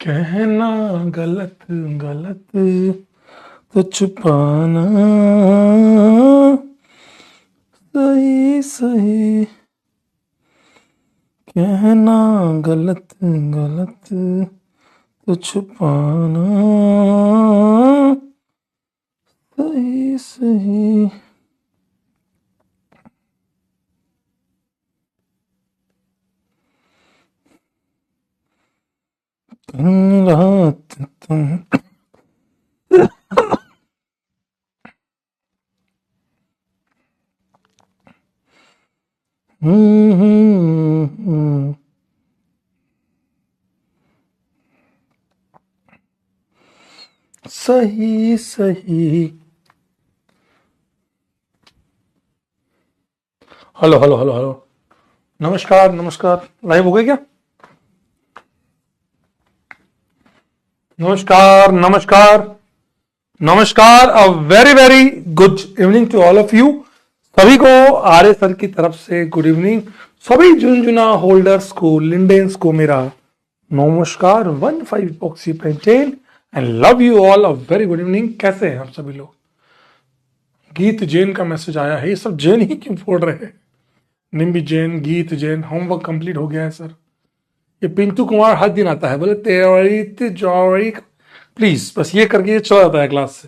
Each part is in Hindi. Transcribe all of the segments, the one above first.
कहना गलत गलत तो छुपाना सही सही। कहना गलत गलत तो छुपाना सही सही। दिन रात तुम सही सही। Hello hello hello hello. नमस्कार नमस्कार। लाइव हो गए क्या? नमस्कार नमस्कार नमस्कार। A very very good evening to all of you. सभी को आर्य सर की तरफ से गुड इवनिंग। सभी झुंझुना होल्डर्स को, लिंडेंस को मेरा नमस्कार। 15 epoxy pentane and love you all. A very good evening. कैसे हैं आप सभी लोग? गीत जैन का मैसेज आया है। ये सब जैन ही क्यों फोड़ रहे हैं? निम्बी जैन, गीत जैन। होमवर्क कंप्लीट हो गया है सर। ये पिंटू कुमार हर दिन आता है, बोले तेरी प्लीज, बस ये करके ये चला जाता है क्लास से।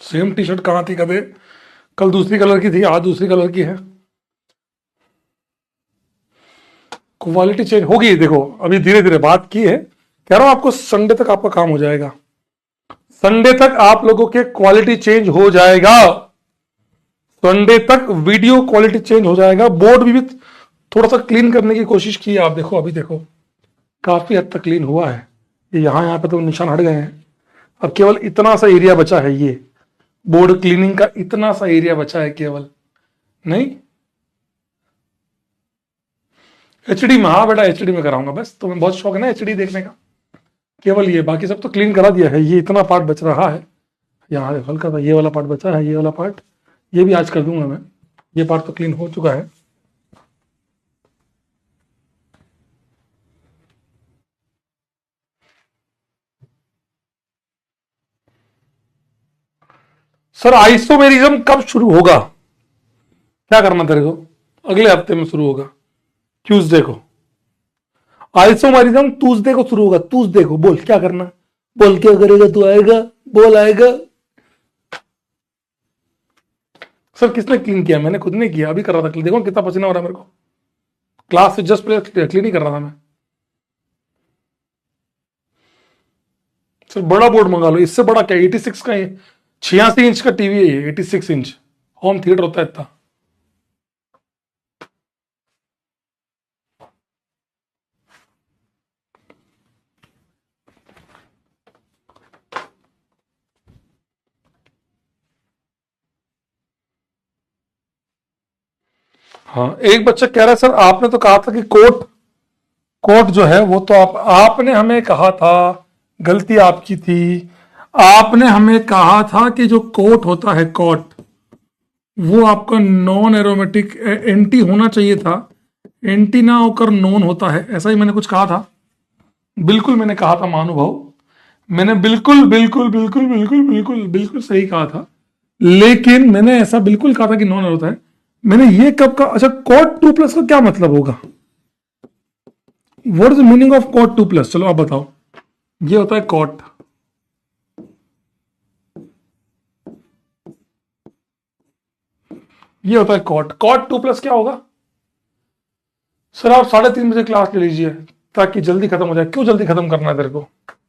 सेम टी शर्ट कहाँ थी कदे? कल दूसरी कलर की थी, आज दूसरी कलर की है। क्वालिटी चेंज होगी। देखो अभी धीरे धीरे बात की है, कह रहा हूं आपको संडे तक आपका काम हो जाएगा। संडे तक आप लोगों के क्वालिटी चेंज हो जाएगा। संडे तक वीडियो क्वालिटी चेंज हो जाएगा। बोर्ड भी थोड़ा सा क्लीन करने की कोशिश की है। आप देखो, अभी देखो काफी हद तक क्लीन हुआ है। ये यहाँ पे तो निशान हट गए हैं। अब केवल इतना सा एरिया बचा है, ये बोर्ड क्लीनिंग का इतना सा एरिया बचा है केवल। नहीं, एचडी में, हाँ बेटा एचडी में कराऊंगा। बस तुम्हें बहुत शौक है ना एचडी देखने का। केवल ये, बाकी सब तो क्लीन करा दिया है। ये इतना पार्ट बच रहा है यहाँ देखो, हल्का सा ये वाला पार्ट बचा है। ये वाला पार्ट ये भी आज कर दूंगा मैं। ये पार्ट तो क्लीन हो चुका है। सर आइसोमेरिज्म कब शुरू होगा? क्या करना तेरे को? अगले हफ्ते में शुरू होगा, ट्यूसडे को। आइसोमेरिज्म ट्यूसडे को शुरू होगा। ट्यूसडे को बोल क्या करना। बोल क्या करेगा तू? आएगा, बोल आएगा। सर किसने क्लीन किया? मैंने खुद नहीं किया, अभी कर रहा था। देखो कितना पसीना हो रहा है मेरे को। क्लास से जस्ट पहले क्लीन ही कर रहा था मैं। सर बड़ा बोर्ड मंगा लो। इससे बड़ा क्या? 86 का, 86 इंच का टीवी है ये। 86 इंच होम थिएटर होता है इतना। हाँ, एक बच्चा कह रहा है सर आपने तो कहा था कि कोट कोट जो है वो तो आपने हमें कहा था, गलती आपकी थी। आपने हमें कहा था कि जो कोट होता है, कोट, वो आपका नॉन एरोमेटिक एंटी होना चाहिए था। एंटी ना होकर नॉन होता है, ऐसा ही मैंने कुछ कहा था। बिल्कुल मैंने कहा था महानुभाव। मैंने बिल्कुल बिल्कुल बिल्कुल बिल्कुल बिल्कुल बिल्कुल सही कहा था। लेकिन मैंने ऐसा बिल्कुल कहा था कि नॉन होता है। मैंने ये कब कहा? अच्छा, कॉट 2+ का क्या मतलब होगा? What is the meaning of cot 2+? चलो आप बताओ। ये होता है कॉट। ये होता है कॉट। कॉट 2+ क्या होगा? सर आप 3:30 बजे क्लास ले लीजिए ताकि जल्दी खत्म हो जाए। क्यों जल्दी खत्म करना है तेरे को?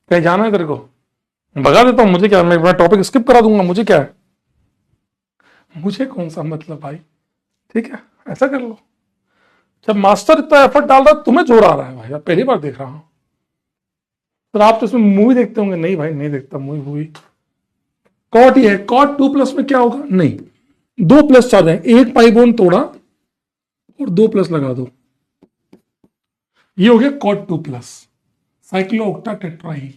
कहीं जाना है तेरे को? भगा देता हूं, मुझे क्या, मैं टॉपिक स्किप करा दूंगा, मुझे क्या है। मुझे कौन सा मतलब भाई। ठीक है, ऐसा कर लो। जब मास्टर इतना एफर्ट डाल रहा है, तुम्हें जोर आ रहा है भाई। आप पहली बार देख रहा हूं। तो आप तो इसमें मूवी देखते होंगे। नहीं भाई, नहीं देखता मूवी। कॉट ही है। कॉट 2+ में क्या होगा? नहीं, 2+ चार्ज है। एक पाई बोन तोड़ा और 2+ लगा दो। ये हो गया कॉट 2 प्लस साइक्लो ऑक्टा टेट्राहीन।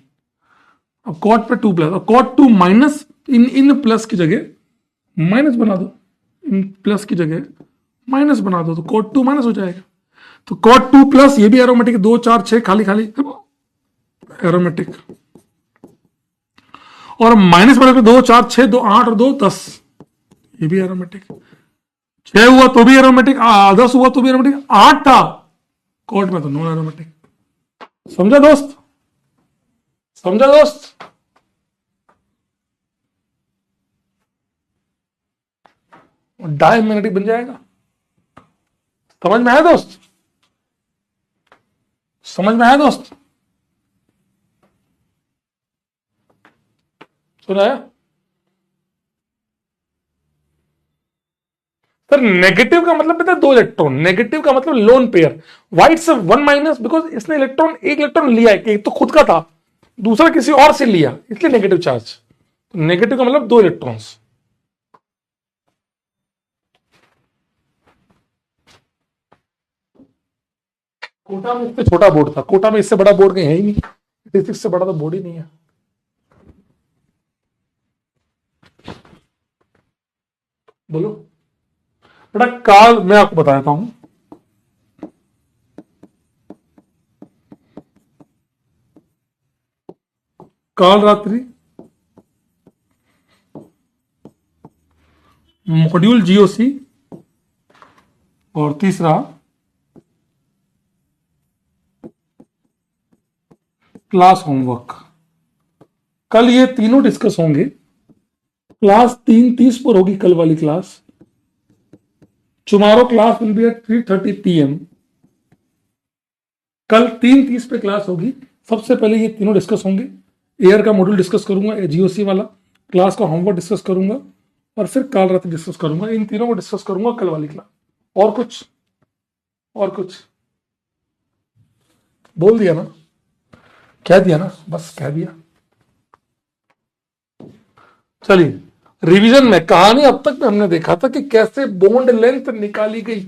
अब कॉट पे 2 प्लस, अब कॉट 2 माइनस, इन प्लस की जगह माइनस बना दो, इन प्लस की जगह माइनस बना दो तो कॉट 2 माइनस हो जाएगा। तो कॉट 2 प्लस, ये भी एरोमेटिक, 2 4 6 खाली खाली एरोमेटिक, और माइनस बना के 2 4 6 2 8 और 2 10, ये भी एरोमेटिक। 6 हुआ तो भी एरोमेटिक, 10 हुआ तो भी एरोमेटिक, 8 था कॉट में तो नॉन एरोमेटिक। समझा दोस्त, समझा दोस्त? डायमैग्नेटिक बन जाएगा। समझ में आया दोस्त? समझ में आया दोस्त? सुनाया सर? नेगेटिव का मतलब पता है 2 इलेक्ट्रॉन, नेगेटिव का मतलब लोन पेयर, व्हाइट से 1 माइनस, बिकॉज इसने इलेक्ट्रॉन, एक इलेक्ट्रॉन लिया है, एक तो खुद का था, दूसरा किसी और से लिया, इसलिए नेगेटिव चार्ज। नेगेटिव का मतलब 2 इलेक्ट्रॉन्स। कोटा में इससे छोटा बोर्ड था, कोटा में इससे बड़ा बोर्ड कहीं है ही नहीं, 86 से बड़ा तो बोर्ड ही नहीं है। बोलो बेटा, काल मैं आपको बता देता हूं, काल रात्रि मॉड्यूल जीओसी, और तीसरा क्लास होमवर्क, कल ये तीनों डिस्कस होंगे। क्लास 3:30 पर होगी कल वाली class. Tomorrow class will be at 3:30 PM। कल 3:30 पे क्लास होगी। सबसे पहले ये तीनों डिस्कस होंगे। एयर का मॉड्यूल डिस्कस करूंगा, जीओसी वाला, क्लास का होमवर्क डिस्कस करूंगा, और फिर काल रात डिस्कस करूंगा। इन तीनों को डिस्कस करूंगा कल वाली क्लास। और कुछ, और कुछ बोल दिया ना, कह दिया ना, बस कह दिया। चलिए, रिवीजन में कहानी अब तक में हमने देखा था कि कैसे बॉन्ड लेंथ निकाली गई।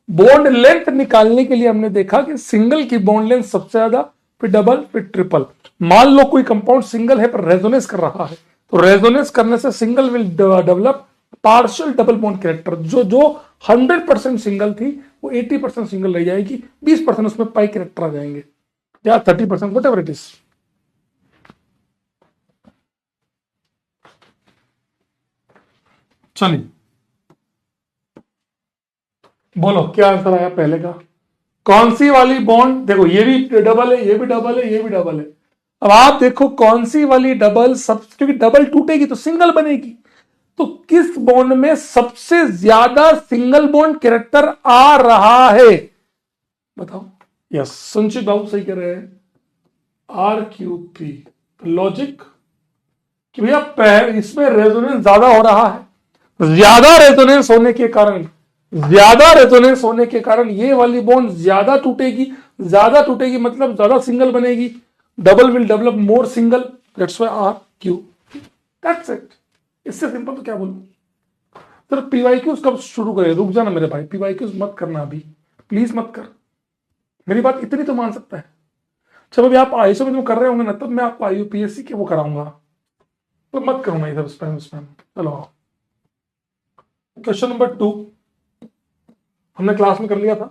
बॉन्ड लेंथ निकालने के लिए हमने देखा कि सिंगल की बॉन्ड लेंथ सबसे ज्यादा, फिर डबल, फिर ट्रिपल। मान लो कोई कंपाउंड सिंगल है पर रेजोनेंस कर रहा है, तो रेजोनेंस करने से single will develop partial double bond character. जो 100% सिंगल थी वो 80% सिंगल रह जाएगी, 20% उसमें पाई कैरेक्टर आ जाएंगे, या 30%, वट एवर इट इज। चलिए बोलो क्या आंसर आया पहले का? कौन सी वाली बॉन्ड, देखो ये भी डबल है, ये भी डबल है, ये भी डबल है। अब आप देखो कौन सी वाली डबल, सब, क्योंकि डबल टूटेगी तो सिंगल बनेगी, तो किस बॉन्ड में सबसे ज्यादा सिंगल बॉन्ड कैरेक्टर आ रहा है बताओ? यस, संचित बाबू सही कह रहे हैं, RQP। लॉजिक कि भैया इसमें रेजोनेंस ज्यादा हो रहा है, ज्यादा रेजोनेंस होने के कारण, ज्यादा रेजोनेंस होने के कारण ये वाली बॉन्ड ज्यादा टूटेगी। ज्यादा टूटेगी मतलब ज्यादा सिंगल बनेगी, double will develop more single, that's why RQ, that's it. इससे सिंपल तो क्या बोलूं सर? PYQs कब शुरू करें? रुक जाना मेरे भाई, PYQs मत करना अभी, प्लीज मत कर, मेरी बात इतनी तो मान सकता है। जब अभी आप ISO में कर रहे होंगे ना, तब मैं आपको IUPAC के वो कराऊंगा, तो मत करूंगा इधर स्पैम स्पैम। चलो क्वेश्चन नंबर 2 हमने क्लास में कर लिया था,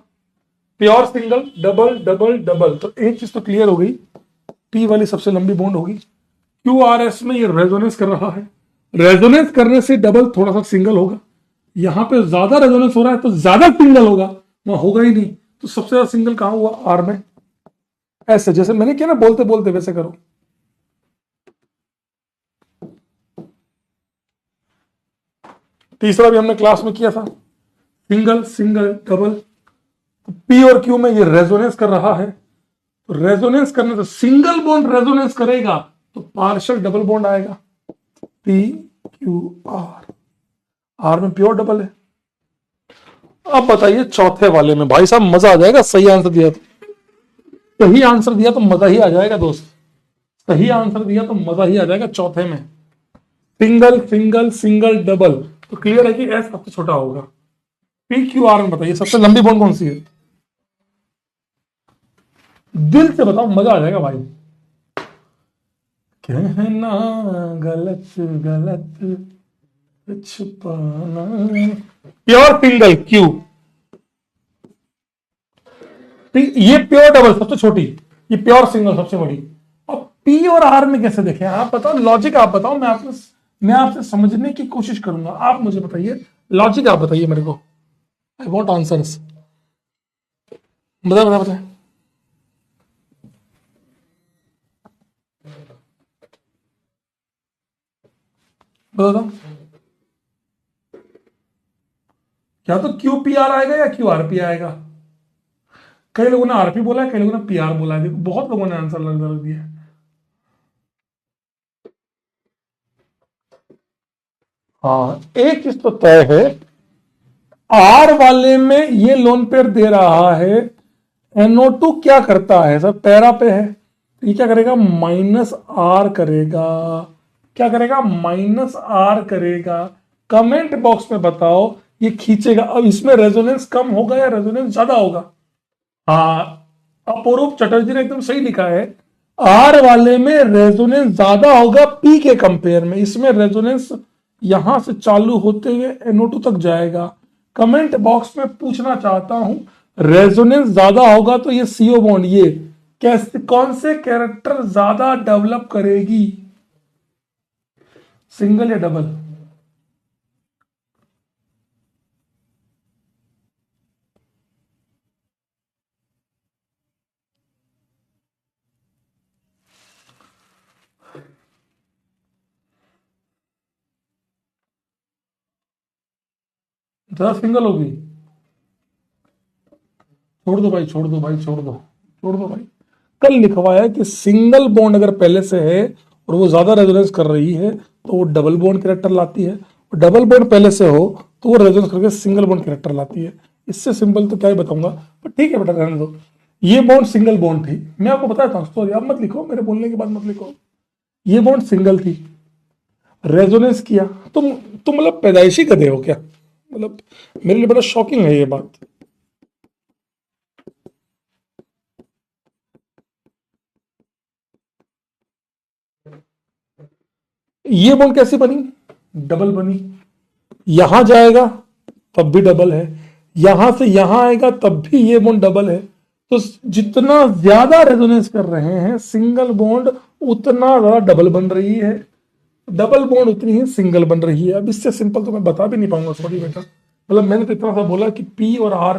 pure single, double double double. तो एक चीज तो क्लियर हो गई, P वाली सबसे लंबी बॉन्ड होगी। QRS में ये रेजोनेंस कर रहा है, रेजोनेंस करने से डबल थोड़ा सा सिंगल होगा। यहां पे ज्यादा रेजोनेंस हो रहा है तो ज्यादा सिंगल होगा, वहां होगा ही नहीं, तो सबसे ज्यादा सिंगल कहां हुआ? R में। ऐसे जैसे मैंने किया ना, बोलते बोलते वैसे करो। तीसरा भी हमने क्लास में किया था, सिंगल सिंगल डबल। P और Q में ये रेजोनेंस कर रहा है, तो रेजोनेंस करने से सिंगल बॉन्ड रेजोनेंस करेगा तो पार्शियल डबल बॉन्ड आएगा, PQR। R में प्योर डबल है। अब बताइए चौथे वाले में, भाई साहब मजा आ जाएगा, सही आंसर दिया तो, सही आंसर दिया तो मजा ही आ जाएगा दोस्त, सही आंसर दिया तो मजा ही आ जाएगा। चौथे में सिंगल सिंगल सिंगल डबल, तो क्लियर है कि S सबसे छोटा होगा। PQR में बताइए सबसे लंबी बॉन्ड कौन सी है? दिल से बताओ, मजा आ जाएगा भाई। कहना गलत गलत छुपाना। प्योर सिंगल क्यू, ये प्योर डबल सबसे छोटी, ये प्योर सिंगल सबसे बड़ी। अब पी और आर में कैसे देखें आप बताओ, लॉजिक आप बताओ, मैं आपसे समझने की कोशिश करूंगा, आप मुझे बताइए लॉजिक, आप बताइए मेरे को। I want answers. बता बता बता। बता। या तो क्यू पी आर आएगा या क्यू आर पी आएगा। कई लोगों ने आरपी बोला है, कई लोगों ने पी आर बोला है, देखो बहुत लोगों ने आंसर लग दिया है। हाँ, एक चीज तो तय है, आर वाले में ये लोन पेयर दे रहा है, NO2 क्या करता है सर, पैरा पे है, तो ये क्या करेगा, माइनस आर करेगा। क्या करेगा, माइनस आर करेगा। कमेंट बॉक्स में बताओ ये खींचेगा। अब इसमें रेजोनेंस कम होगा या रेजोनेंस ज्यादा होगा। हाँ, अपूर्व चटर्जी ने एकदम सही लिखा है, आर वाले में रेजोनेंस ज्यादा होगा पी के कंपेयर में, इसमें रेजोनेंस यहां से चालू होते हुए NO2 तक जाएगा। कमेंट बॉक्स में पूछना चाहता हूं, रेजोनेंस ज्यादा होगा तो ये सीओ बॉन्ड, ये कैसे, कौन से कैरेक्टर ज्यादा डेवलप करेगी, सिंगल या डबल। ज्यादा सिंगल होगी। छोड़ दो भाई, छोड़ दो भाई, छोड़ दो, छोड़ दो भाई। कल लिखवाया कि सिंगल बॉन्ड अगर पहले से है और वो ज्यादा रेजोनेंस कर रही है तो वो डबल बॉन्ड कैरेक्टर लाती है, और डबल बॉन्ड पहले से हो तो वो रेजोनेंस करके सिंगल बॉन्ड कैरेक्टर लाती है। इससे सिंपल तो क्या ही बताऊंगा, पर ठीक है बेटा, रहने दो। ये बॉन्ड सिंगल बॉन्ड थी, मैं आपको बताता हूँ स्टोरी, आप मत लिखो, मेरे बोलने के बाद मत लिखो। ये बॉन्ड सिंगल थी, रेजोनेंस किया, तुम मतलब पैदाइशी गधे हो क्या, मतलब मेरे लिए बड़ा शॉकिंग है ये बात। ये बॉन्ड कैसे बनी, डबल बनी, यहां जाएगा तब भी डबल है, यहां से यहां आएगा तब भी ये बॉन्ड डबल है। तो जितना ज्यादा रेजोनेंस कर रहे हैं सिंगल बॉन्ड, उतना ज्यादा डबल बन रही है, डबल बॉन्ड उतनी ही सिंगल बन रही है। अब इससे सिंपल तो मैं बता भी नहीं पाऊंगा, सॉरी बेटा, मतलब मैंने तो इतना सा बोला कि पी और आर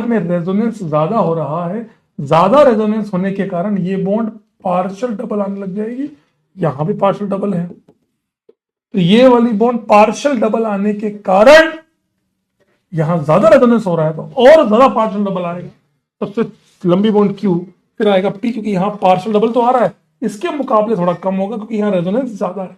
में रेजोनेंस ज्यादा हो रहा है, ज्यादा रेजोनेंस होने के कारण ये बॉन्ड पार्शियल डबल आने लग जाएगी, यहां भी पार्शियल डबल है, तो ये वाली बॉन्ड पार्शियल डबल आने के कारण यहां ज्यादा रेजोनेंस हो रहा है, तो और ज्यादा पार्शियल डबल आएगा। सबसे लंबी बॉन्ड क्यू, फिर आएगा पी, क्योंकि यहां पार्शियल डबल तो आ रहा है, इसके मुकाबले थोड़ा कम होगा क्योंकि यहां रेजोनेंस ज्यादा है।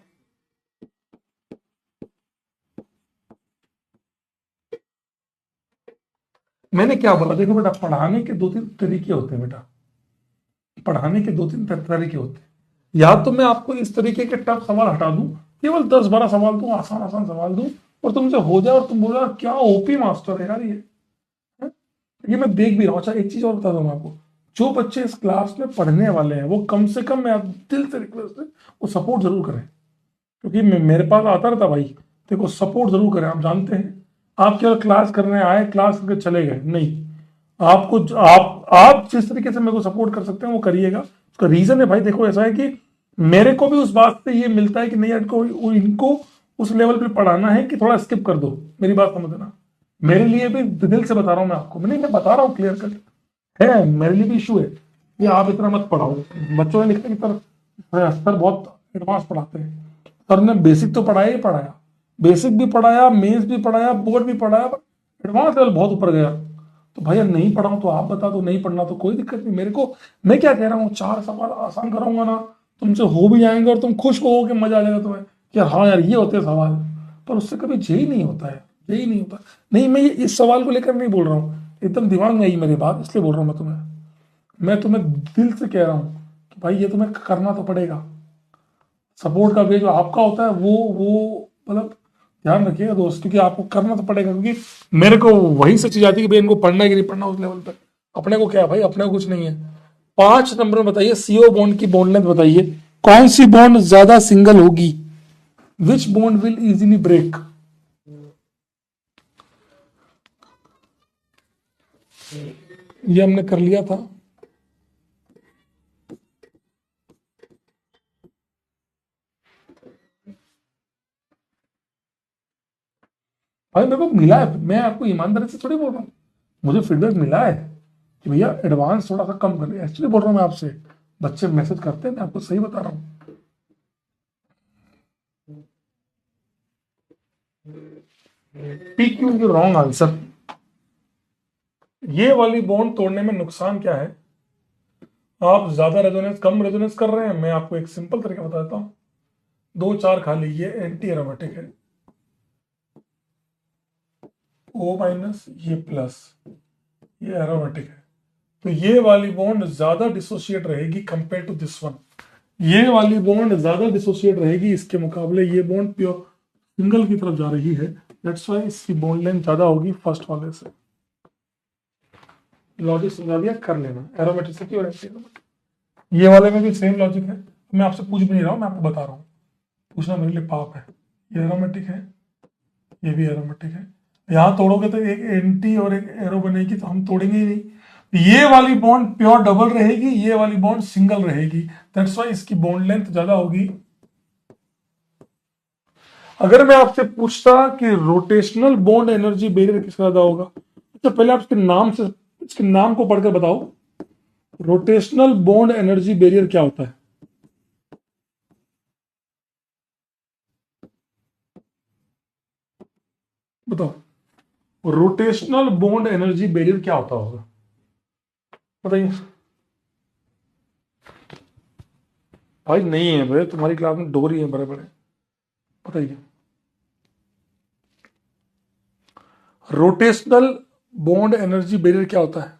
मैंने क्या बोला, देखो बेटा, पढ़ाने के दो तीन तरीके होते हैं बेटा, पढ़ाने के दो तीन तरीके होते हैं। या तो मैं आपको इस तरीके के टफ सवाल हटा दूं, केवल 10-12 सवाल दूं, आसान आसान सवाल दूं, और तुमसे हो जाए और तुम बोलो यार क्या ओपी मास्टर है यार ये, है? ये मैं देख भी रहा हूँ। अच्छा एक चीज और बता दूं मैं आपको, जो बच्चे इस क्लास में पढ़ने वाले हैं वो कम से कम, मैं आप दिल से रिक्वेस्ट है, वो सपोर्ट जरूर करें, क्योंकि मेरे पास आता रहता भाई, देखो सपोर्ट जरूर करें। आप जानते हैं, आप केवल क्लास करने आए, क्लास करके चले गए नहीं, आपको आप जिस तरीके से मेरे को सपोर्ट कर सकते हैं वो करिएगा। उसका रीजन है भाई, देखो ऐसा है कि मेरे को भी उस बात से ये मिलता है कि नहीं यार, इनको उस लेवल पे पढ़ाना है कि थोड़ा स्किप कर दो, मेरी बात समझना। मेरे लिए भी दिल से बता रहा हूँ मैं आपको, नहीं मैं बता रहा हूँ क्लियर कट है, मेरे लिए भी इशू है कि आप इतना मत पढ़ाओ। बच्चों ने लिखा कि सर बहुत एडवांस पढ़ाते हैं, सर ने बेसिक तो पढ़ाया ही पढ़ाया, बेसिक भी पढ़ाया, मेंस भी पढ़ाया, बोर्ड भी पढ़ाया, पर एडवांस लेवल बहुत ऊपर गया। तो भैया नहीं पढ़ाऊं तो आप बता दो, नहीं पढ़ना तो कोई दिक्कत नहीं मेरे को। मैं क्या कह रहा हूँ, 4 सवाल आसान कराऊंगा ना, तुमसे हो भी जाएंगे और तुम खुश हो के मजा आ जाएगा तुम्हें कि हाँ यार ये होते हैं सवाल, पर उससे कभी यही नहीं होता है, यही नहीं होता। नहीं, मैं ये इस सवाल को लेकर नहीं बोल रहा हूँ, एकदम दिमाग में आई मेरी बात, इसलिए बोल रहा हूँ मैं तुम्हें दिल से कह रहा हूँ कि भाई ये तुम्हें करना तो पड़ेगा। सपोर्ट का वे जो आपका होता है वो मतलब ध्यान रखिएगा दोस्त, क्योंकि आपको करना तो पड़ेगा, क्योंकि मेरे को वही सा चीज आती है कि भाई इनको पढ़ना है कि नहीं पढ़ना उस लेवल पर। अपने को क्या है भाई, अपने को कुछ नहीं है, 5 नंबर में बताइए, CO बॉन्ड की बॉन्ड लेंथ बताइए, कौन सी बॉन्ड ज्यादा सिंगल होगी? Which bond will easily break? ये हमने कर लिया था। भाई मेरे को मिला है, मैं आपको ईमानदारी से थोड़ी बोल रहा हूँ, मुझे फीडबैक मिला है कि भैया एडवांस थोड़ा सा कम कर, एक्चुअली बोल रहा हूँ मैं आपसे, बच्चे मैसेज करते हैं, मैं आपको सही बता रहा हूँ। PQ is wrong answer. ये वाली बॉन्ड तोड़ने में नुकसान क्या है? आप ज्यादा रेजोनेंस कम रेजोनेंस कर रहे हैं। मैं आपको एक सिंपल तरीका बता देता हूँ, 2 4 खाली, ये एंटी एरोमेटिक है, O माइनस, ये प्लस, ये एरोमेटिक है, तो ये वाली बॉन्ड ज्यादा डिसोसिएट रहेगी कंपेयर टू दिस वन। ये वाली बॉन्ड ज्यादा डिसोसिएट रहेगी इसके मुकाबले, ये बॉन्ड प्योर सिंगल की तरफ जा रही है, दैट्स व्हाई इसकी बॉन्ड लेंथ ज्यादा होगी फर्स्ट वाले से। लॉजिक समझा दिया, कर लेना एरोमेटिसिटी और एंटी एरोमेटिक। ये वाले में भी सेम लॉजिक है, मैं आपसे पूछ भी नहीं रहा हूं, मैं आपको बता रहा हूं, पूछना मेरे लिए पाप है। ये एरोमेटिक है, ये भी एरोमेटिक है, यहां तोड़ोगे तो एक एंटी और एक एरो बनेगी, तो हम तोड़ेंगे ही नहीं। ये वाली बॉन्ड प्योर डबल रहेगी, ये वाली बॉन्ड सिंगल रहेगी, दैट्स व्हाई इसकी बॉन्ड लेंथ ज्यादा होगी। अगर मैं आपसे पूछता कि रोटेशनल बॉन्ड एनर्जी बैरियर किसका ज्यादा होगा, तो पहले आप इसके नाम को पढ़कर बताओ, रोटेशनल बॉन्ड एनर्जी बैरियर क्या होता है? बताओ, रोटेशनल बॉन्ड एनर्जी बैरियर क्या होता होगा, बताइए। भाई नहीं है भाई, तुम्हारी क्लास में डोरी है बड़े बड़े, बताइए। रोटेशनल बॉन्ड एनर्जी बैरियर क्या होता है?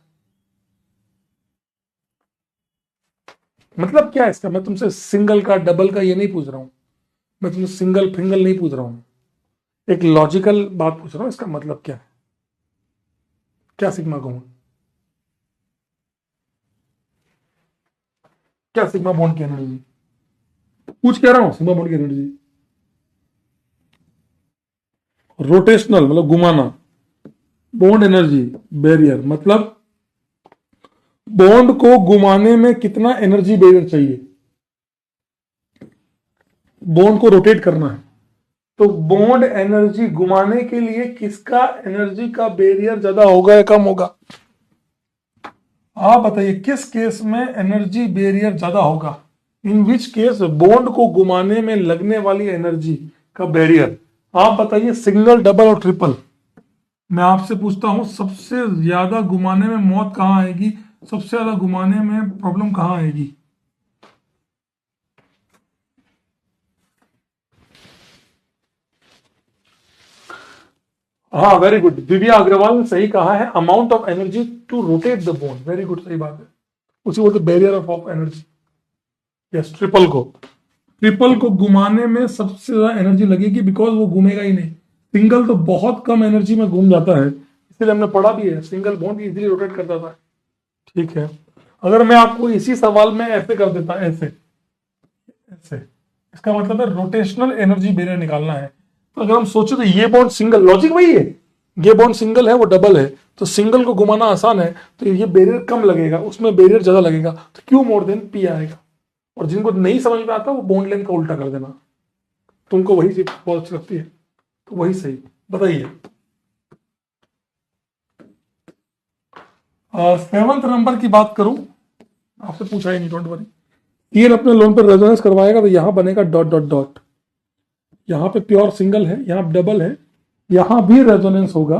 मतलब क्या है इसका? मैं तुमसे सिंगल का डबल का ये नहीं पूछ रहा हूं, मैं तुमसे सिंगल फिंगल नहीं पूछ रहा हूं, एक लॉजिकल बात पूछ रहा हूं, इसका मतलब क्या है? क्या सिग्मा कहूं, क्या सिग्मा बॉन्ड की एनर्जी पूछ कह रहा हूं, सिग्मा बॉन्ड की एनर्जी। रोटेशनल मतलब घुमाना, बॉन्ड एनर्जी बैरियर मतलब बॉन्ड को घुमाने में कितना एनर्जी बैरियर चाहिए, बॉन्ड को रोटेट करना है, तो बॉन्ड एनर्जी घुमाने के लिए किसका एनर्जी का बैरियर ज्यादा होगा या कम होगा? आप बताइए किस केस में एनर्जी बैरियर ज्यादा होगा, इन विच केस बॉन्ड को घुमाने में लगने वाली एनर्जी का बैरियर। आप बताइए सिंगल डबल और ट्रिपल। मैं आपसे पूछता हूं सबसे ज्यादा घुमाने में मौत कहां आएगी, सबसे ज्यादा घुमाने में प्रॉब्लम कहां आएगी? हाँ वेरी गुड, दिव्या अग्रवाल ने सही कहा है, amount of energy to rotate the bond, very good, सही बात है, उसी बोलते barrier of energy. Yes, triple को घुमाने में सबसे ज्यादा एनर्जी लगेगी, बिकॉज वो घूमेगा ही नहीं, सिंगल तो बहुत कम एनर्जी में घूम जाता है, इसलिए हमने पढ़ा भी है, सिंगल बॉन्ड इजीली रोटेट कर जाता है। ठीक है, अगर मैं आपको इसी सवाल में ऐसे कर देता, ऐसे ऐसे, इसका मतलब है रोटेशनल एनर्जी बैरियर निकालना है, तो अगर हम सोचे तो ये बॉन्ड सिंगल, लॉजिक वही है, ये बॉन्ड सिंगल है वो डबल है, तो सिंगल को घुमाना आसान है, तो ये बैरियर कम लगेगा, उसमें बैरियर ज्यादा लगेगा, तो क्यू मोर देन पी आएगा। और जिनको नहीं समझ में आता वो बॉन्ड लेंथ का उल्टा कर देना, तुमको वही चीज बहुत अच्छी लगती है, तो वही सही। बताइए 7th नंबर की बात करूं, आपसे पूछा ही नहीं, डोंट वरी। तीन अपने लोन पर रेजोनेंस करवाएगा तो यहां बनेगा डॉट डॉट डॉट, यहां पे प्योर सिंगल है, यहां डबल है, यहां भी रेजोनेंस होगा,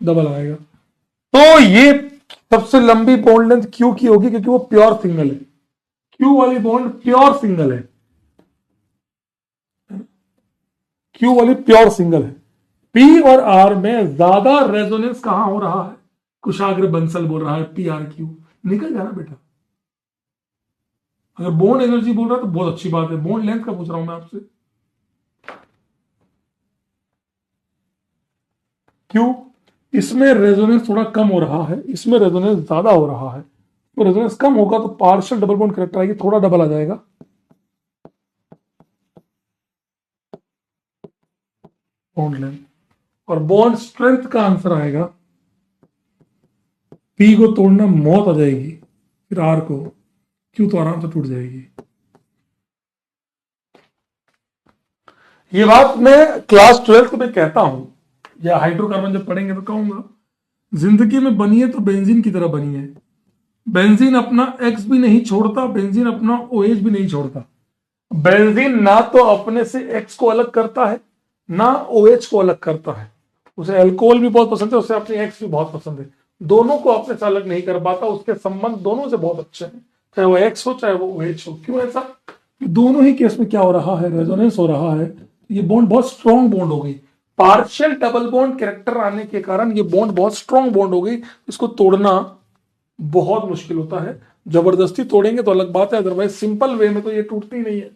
डबल आएगा, तो ये सबसे लंबी बॉन्ड लेंथ क्यू की होगी, क्योंकि वो प्योर सिंगल है, क्यू वाली बॉन्ड प्योर सिंगल है, क्यू वाली प्योर सिंगल है। पी और आर में ज्यादा रेजोनेंस कहां हो रहा है? कुशाग्र बंसल बोल रहा है पी आर क्यू, निकल जाना बेटा। अगर बॉन्ड एनर्जी बोल रहा है तो बहुत अच्छी बात है, बॉन्ड लेंथ का पूछ रहा हूं मैं आपसे। क्यों? इसमें रेजोनेंस थोड़ा कम हो रहा है, इसमें रेजोनेंस ज्यादा हो रहा है, तो रेजोनेंस कम होगा तो पार्शियल डबल बॉन्ड कैरेक्टर आएगी, थोड़ा डबल आ जाएगा बॉन्ड लेंथ। और बॉन्ड स्ट्रेंथ का आंसर आएगा, पी को तोड़ना मौत आ जाएगी, फिर आर को, क्यू तो आराम से टूट जाएगी। ये बात मैं क्लास 12 में कहता हूं, या हाइड्रोकार्बन जब पढ़ेंगे तो कहूंगा, जिंदगी में बनी है तो बेंजीन की तरह बनी है। बेंजीन अपना एक्स भी नहीं छोड़ता, बेंजीन अपना ओएच भी नहीं छोड़ता। बेंजीन ना तो अपने से एक्स को अलग करता है, ना ओएच को अलग करता है। उसे अल्कोहल भी बहुत पसंद है, उसे अपनी एक्स भी बहुत पसंद है, दोनों को अपने से अलग नहीं कर पाता। उसके संबंध दोनों से बहुत अच्छे हैं, चाहे वो एक्स हो चाहे वो ओएच हो। क्यों ऐसा? दोनों ही केस में क्या हो रहा है, रेजोनेंस हो रहा है। ये बॉन्ड बहुत स्ट्रॉन्ग बॉन्ड हो गई, पार्शियल डबल बॉन्ड कैरेक्टर आने के कारण ये बॉन्ड बहुत स्ट्रॉन्ग बॉन्ड हो गई। इसको तोड़ना बहुत मुश्किल होता है। जबरदस्ती तोड़ेंगे तो अलग बात है, अदरवाइज सिंपल वे में तो ये टूटती नहीं है।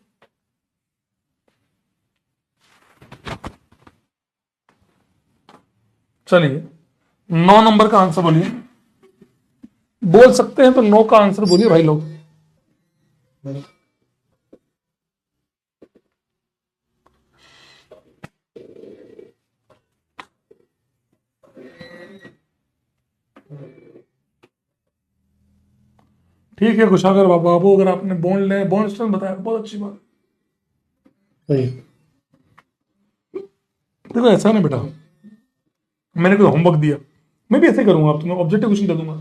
चलिए 9 नंबर का आंसर बोलिए। बोल सकते हैं तो 9 का आंसर बोलिए भाई लोग। ठीक है कुशागर बाबू, अगर आपने बॉन्ड स्ट्रेंथ बताया बहुत अच्छी बात। सही। देखो ऐसा ना बेटा, मैंने कोई होमवर्क दिया, मैं भी ऐसे करूंगा, आप तुम्हें ऑब्जेक्टिव क्वेश्चन दे दूंगा,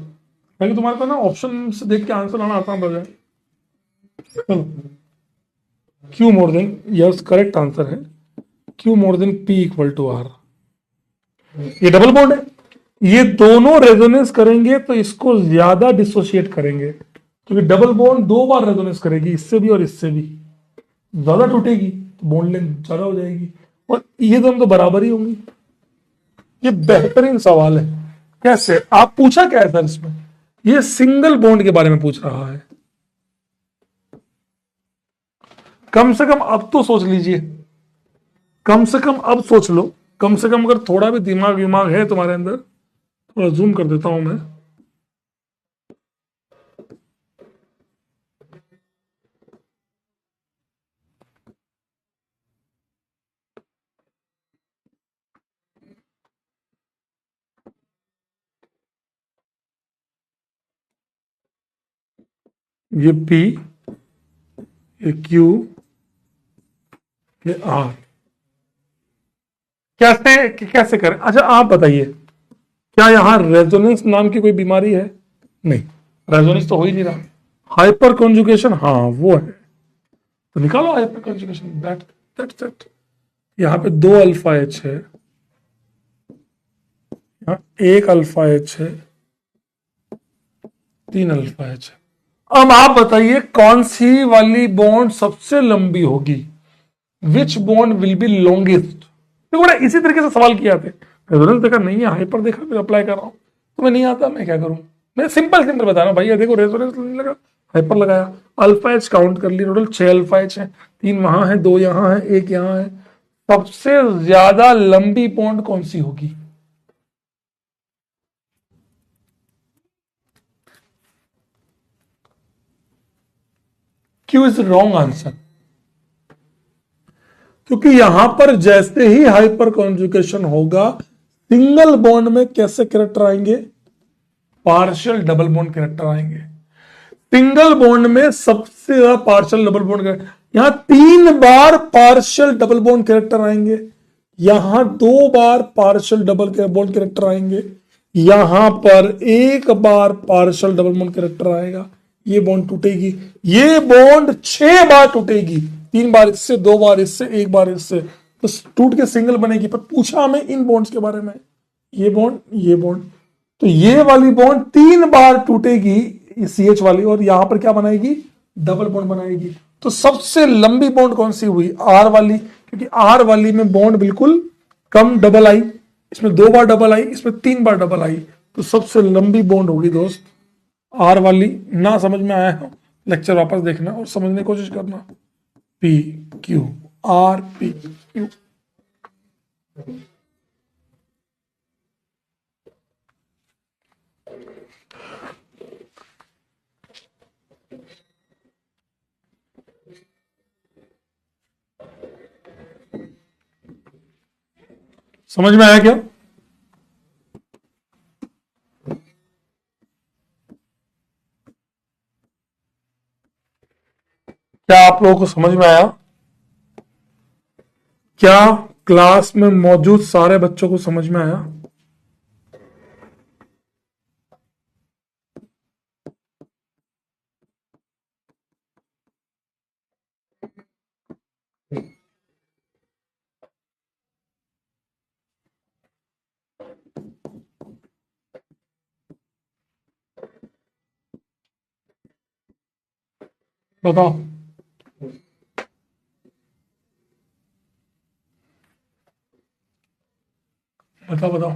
ताकि तुम्हारे पास ना ऑप्शन से देख के आंसर लाना आसान हो जाए। चलो, Q more than, yes correct answer है, Q more than P equal to R. ये डबल बॉन्ड है, ये दोनों रेजोनेंस करेंगे तो इसको ज्यादा डिसोशिएट करेंगे, क्योंकि डबल बॉन्ड 2 बार रेजोनेंस करेगी, इससे भी और इससे भी, ज्यादा टूटेगी तो बॉन्ड लेंथ ज्यादा हो जाएगी, और ये दोनों तो बराबर ही होंगी। ये बेहतरीन सवाल है। कैसे? आप पूछा क्या है सर इसमें? ये सिंगल बॉन्ड के बारे में पूछ रहा है। कम से कम अब तो सोच लीजिए, कम से कम अब सोच लो, कम से कम अगर थोड़ा भी दिमाग विमाग है तुम्हारे अंदर। थोड़ा जूम कर देता हूं मैं। ये पी, ये क्यू, ये आर। कैसे कैसे करें? अच्छा आप बताइए, क्या यहां रेजोनेंस नाम की कोई बीमारी है? नहीं, रेजोनेंस तो हो ही नहीं रहा। हाइपर कॉन्जुगेशन, हाँ वो है, तो निकालो हाइपर कॉन्जुगेशन। दैट यहां पे 2 अल्फा एच है, यहाँ 1 अल्फा एच है, 3 अल्फा एच है। अब आप बताइए कौन सी वाली बॉन्ड सबसे लंबी होगी? Which bond will be longest? देखो बड़ा इसी तरीके से सवाल किया थे, रेजोनेंस देखा नहीं है, हाइपर देखा, फिर अप्लाई कर रहा हूं, तुम्हें नहीं आता मैं क्या करूं? मैं सिंपल सिंपल बता रहा हूं भैया, देखो रेजोनेंस नहीं लगा, हाइपर लगाया, अल्फा एच काउंट कर ली, टोटल 6 अल्फा एच है, 3 वहां है, 2 यहां है, 1 यहां है। सबसे ज्यादा लंबी बॉन्ड कौन सी होगी? क्यू इज रॉन्ग आंसर, क्योंकि यहां पर जैसे ही हाइपर कॉन्जुगेशन होगा, सिंगल बॉन्ड में कैसे कैरेक्टर आएंगे? पार्शियल डबल बॉन्ड कैरेक्टर आएंगे। सिंगल बॉन्ड में सबसे ज्यादा पार्शियल डबल बॉन्ड कैरेक्टर, यहां 3 बार पार्शियल डबल बॉन्ड कैरेक्टर आएंगे, यहां 2 बार पार्शियल डबल बॉन्ड कैरेक्टर आएंगे, यहां पर 1 बार पार्शियल डबल बॉन्ड कैरेक्टर आएगा। ये बॉन्ड टूटेगी, ये बॉन्ड 6 बार टूटेगी, 3 बार इससे, 2 बार इससे, 1 बार इससे, तो टूट के सिंगल बनेगी। पर पूछा हमें इन बॉन्ड्स के बारे में, ये बॉन्ड, ये बॉन्ड, तो ये वाली बॉन्ड 3 बार टूटेगी, सी एच वाली, और यहां पर क्या बनाएगी? डबल बॉन्ड बनाएगी। तो सबसे लंबी बॉन्ड कौन सी हुई? आर वाली, क्योंकि आर वाली में बॉन्ड बिल्कुल कम डबल आई, इसमें 2 बार डबल आई, इसमें 3 बार डबल आई, तो सबसे लंबी बॉन्ड होगी दोस्त आर वाली। ना समझ में आया हो, लेक्चर वापस देखना और समझने की कोशिश करना। P Q are, P Q. समझ में आया क्या? क्या आप लोगों को समझ में आया? क्या क्लास में मौजूद सारे बच्चों को समझ में आया? बताओ। बताओ बताओ।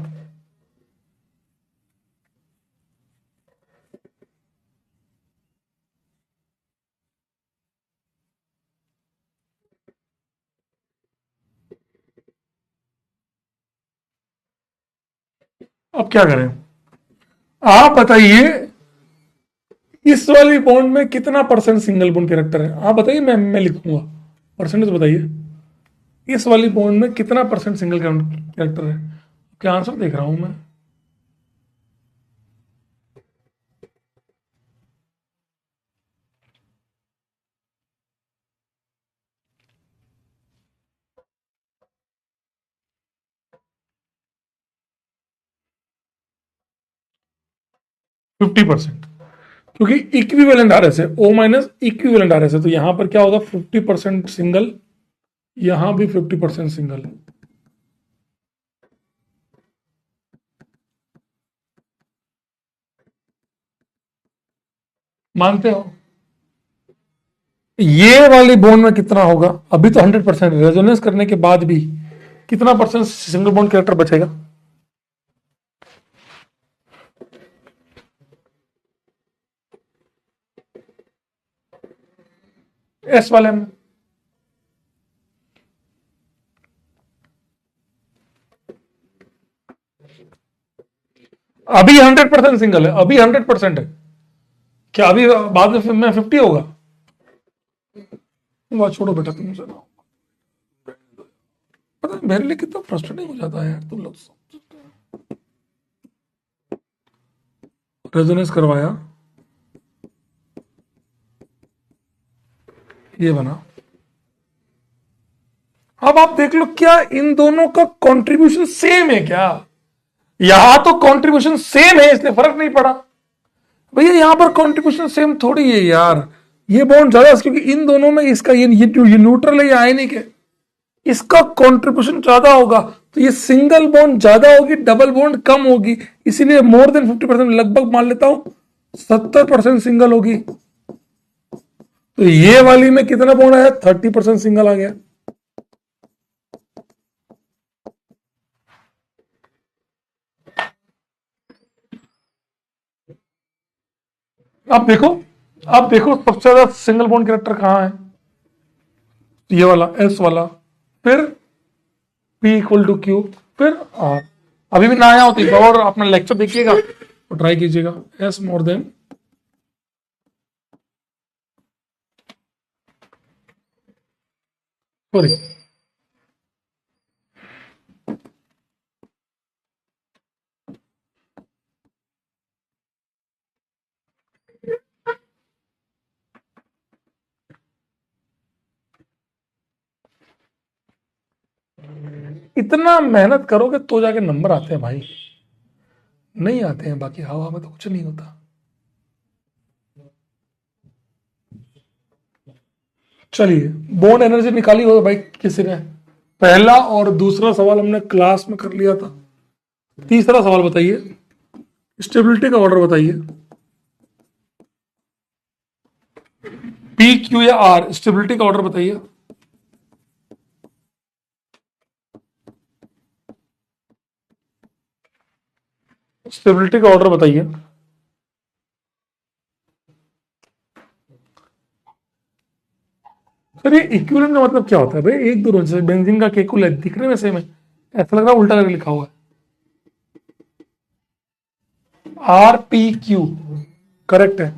अब क्या करें? आप बताइए, इस वाली बॉन्ड में कितना परसेंट सिंगल बॉन्ड कैरेक्टर है? आप बताइए, मैं लिखूंगा। परसेंटेज बताइए। इस वाली बॉन्ड में कितना परसेंट सिंगल कैरेक्टर है? क्या आंसर देख रहा हूं मैं? फिफ्टी परसेंट, क्योंकि इक्विवेलेंट आर एस है, O minus equivalent R S है, तो यहां पर क्या होगा? 50% सिंगल, यहां भी 50% सिंगल। मानते हो? ये वाली बॉन्ड में कितना होगा? अभी तो 100% रेजोनेंस करने के बाद भी कितना परसेंट सिंगल बॉन्ड कैरेक्टर बचेगा? एस वाले में अभी 100% सिंगल है, अभी 100% है। क्या अभी बाद में 50 होगा? बात छोड़ो बेटा, तुमसे ना। पता नहीं मेरे लिए कितना फ्रस्ट्रेटिंग हो जाता है यार, तुम लोग। रेजोनेंस करवाया, ये बना। अब आप देख लो, क्या इन दोनों का कंट्रीब्यूशन सेम है क्या? यहां तो कंट्रीब्यूशन सेम है, इसलिए फर्क नहीं पड़ा। भैया यहां पर कंट्रीब्यूशन सेम थोड़ी है यार, ये बॉन्ड ज्यादा, क्योंकि इन दोनों में इसका ये जो ये न्यूट्रल है, ये आयनिक है, इसका कंट्रीब्यूशन ज्यादा होगा, तो ये सिंगल बॉन्ड ज्यादा होगी, डबल बॉन्ड कम होगी, इसीलिए मोर देन 50%, लगभग मान लेता हूं 70% सिंगल होगी। तो ये वाली में कितना बॉन्ड आया? 30% सिंगल आ गया। आप देखो, आप देखो सबसे ज्यादा सिंगल बॉन्ड कैरेक्टर कहां है? ये वाला, एस वाला, फिर P इक्वल टू क्यू, फिर आर। अभी भी ना आया हो तो एक बार और अपना लेक्चर देखिएगा और ट्राई कीजिएगा। एस मोर देन, सॉरी, इतना मेहनत करोगे तो जाके नंबर आते हैं भाई, नहीं आते हैं बाकी हवा में तो कुछ नहीं होता। चलिए, बॉन्ड एनर्जी निकाली हो भाई किसी ने? पहला और दूसरा सवाल हमने क्लास में कर लिया था। तीसरा सवाल बताइए, स्टेबिलिटी का ऑर्डर बताइए। पी क्यू या आर, स्टेबिलिटी का ऑर्डर बताइए। स्टेबिलिटी का ऑर्डर बताइए। सर ये इक्विवेलेंट का मतलब क्या होता है भाई? एक दो, जैसे बेंजीन का केकुल है, दिखने में सेम है, ऐसा लग रहा है उल्टा करके लिखा हुआ है। आर पी क्यू करेक्ट है।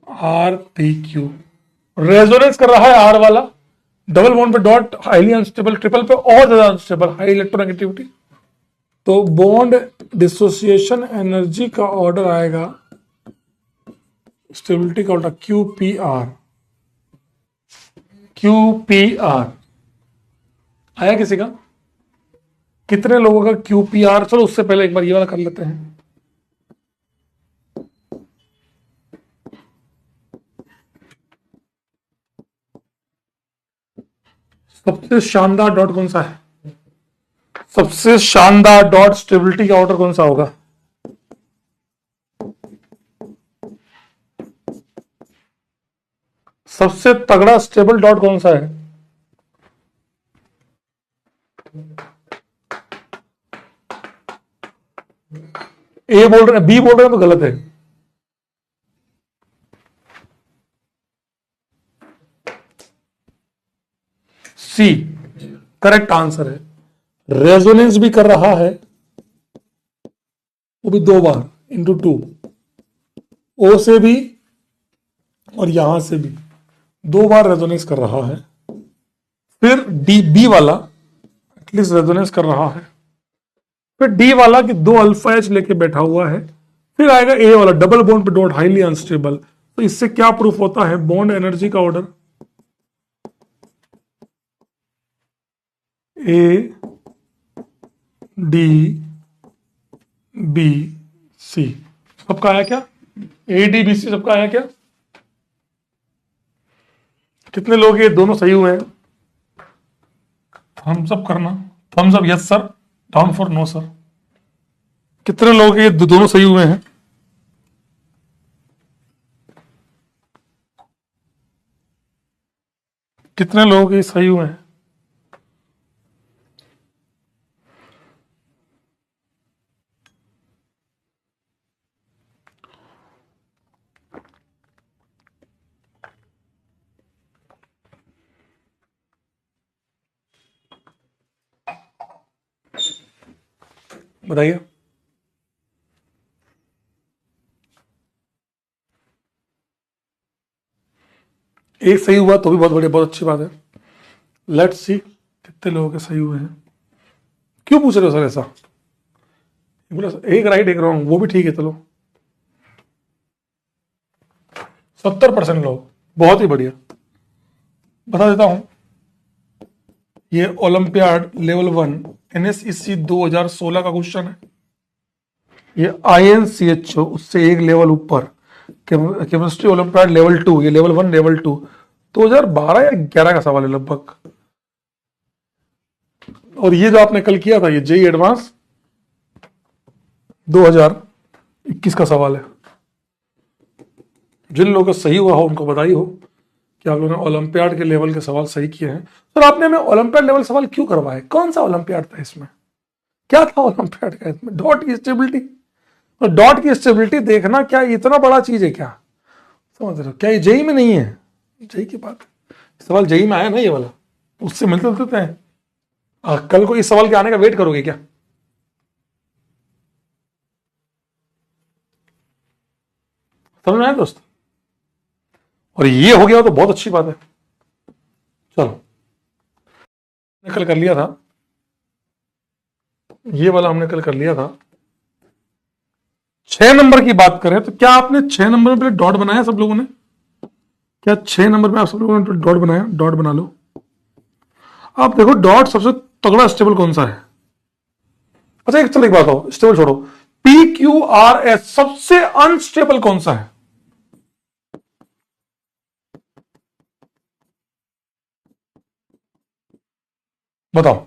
आर पी क्यू रेजोनेंस कर रहा है आर वाला, डबल बॉन्ड पे डॉट हाईली अनस्टेबल, ट्रिपल पे और ज्यादा अनस्टेबल, हाई इलेक्ट्रोनेगेटिविटी। तो बॉन्ड डिसोसिएशन एनर्जी का ऑर्डर आएगा, स्टेबिलिटी का ऑर्डर QPR। QPR आया किसी का? कितने लोगों का QPR? चलो उससे पहले एक बार ये वाला कर लेते हैं। सबसे शानदार डॉट कौन सा है? सबसे शानदार डॉट स्टेबिलिटी का ऑर्डर कौन सा होगा? सबसे तगड़ा स्टेबल डॉट कौन सा है? ए बोल रहे हैं, बी बोल रहे हैं तो गलत है। सी करेक्ट आंसर है। रेजोनेंस भी कर रहा है, वो भी 2 बार इंटू 2, ओ से भी और यहां से भी 2 बार रेजोनेंस कर रहा है। फिर डी बी वाला एटलीस्ट रेजोनेंस कर रहा है। फिर डी वाला कि 2 अल्फा एच लेके बैठा हुआ है। फिर आएगा ए वाला डबल बॉन्ड पे डॉट हाईली अनस्टेबल। तो इससे क्या प्रूफ होता है? बॉन्ड एनर्जी का order A D B C सबका आया क्या? ए डी बी सी सबका आया क्या? कितने लोग ये दोनों सही हुए हैं? थम्स अप करना, thumbs up yes sir, down for no sir. कितने लोग ये दोनों सही हुए हैं? कितने लोग ये सही हुए हैं? बताइए। एक सही हुआ तो भी बहुत बढ़िया, बहुत अच्छी बात है। लेट्स सी कितने लोगों के सही हुए हैं। क्यों पूछ रहे हो सर ऐसा? बोला एक राइट एक रॉन्ग, वो भी ठीक है। चलो 70% लोग, बहुत ही बढ़िया। बता देता हूं, ये ओलंपियाड लेवल 1 NSEC 2016 का क्वेश्चन है। ये INCHO उससे एक लेवल ऊपर, केमिस्ट्री ओलंपियाड लेवल 2, ये लेवल 1 लेवल 2 2012 या 11 का सवाल है लगभग। और ये जो आपने कल किया था ये JEE एडवांस 2021 का सवाल है। जिन लोगों का सही हुआ हो उनको बधाई हो कि आप लोगों ने ओलंपियाड के लेवल के सवाल सही किए हैं। सर आपने हमें ओलंपियाड लेवल सवाल क्यों करवाए? कौन सा ओलंपियाड था इसमें? क्या था ओलंपियाड का इसमें? डॉट की स्टेबिलिटी। और डॉट की स्टेबिलिटी देखना क्या इतना बड़ा चीज है क्या? समझ रहे हो? क्या ये JEE में नहीं है? JEE की बात, सवाल JEE में आया ना ये वाला, उससे मिलते जुलते हैं। कल को इस सवाल के आने का वेट करोगे क्या? समझ में आया दोस्त? और ये हो गया तो बहुत अच्छी बात है। चलो कल कर लिया था, ये वाला हमने कल कर लिया था। 6 नंबर की बात करें तो क्या आपने 6 नंबर में पहले डॉट बनाया सब लोगों ने? क्या 6 नंबर में आप सब लोगों ने डॉट बनाया? डॉट बना लो। आप देखो डॉट सबसे तगड़ा स्टेबल कौन सा है? अच्छा एक चलो एक बात हो, स्टेबल छोड़ो, PQRS सबसे अनस्टेबल कौन सा है? बताओ,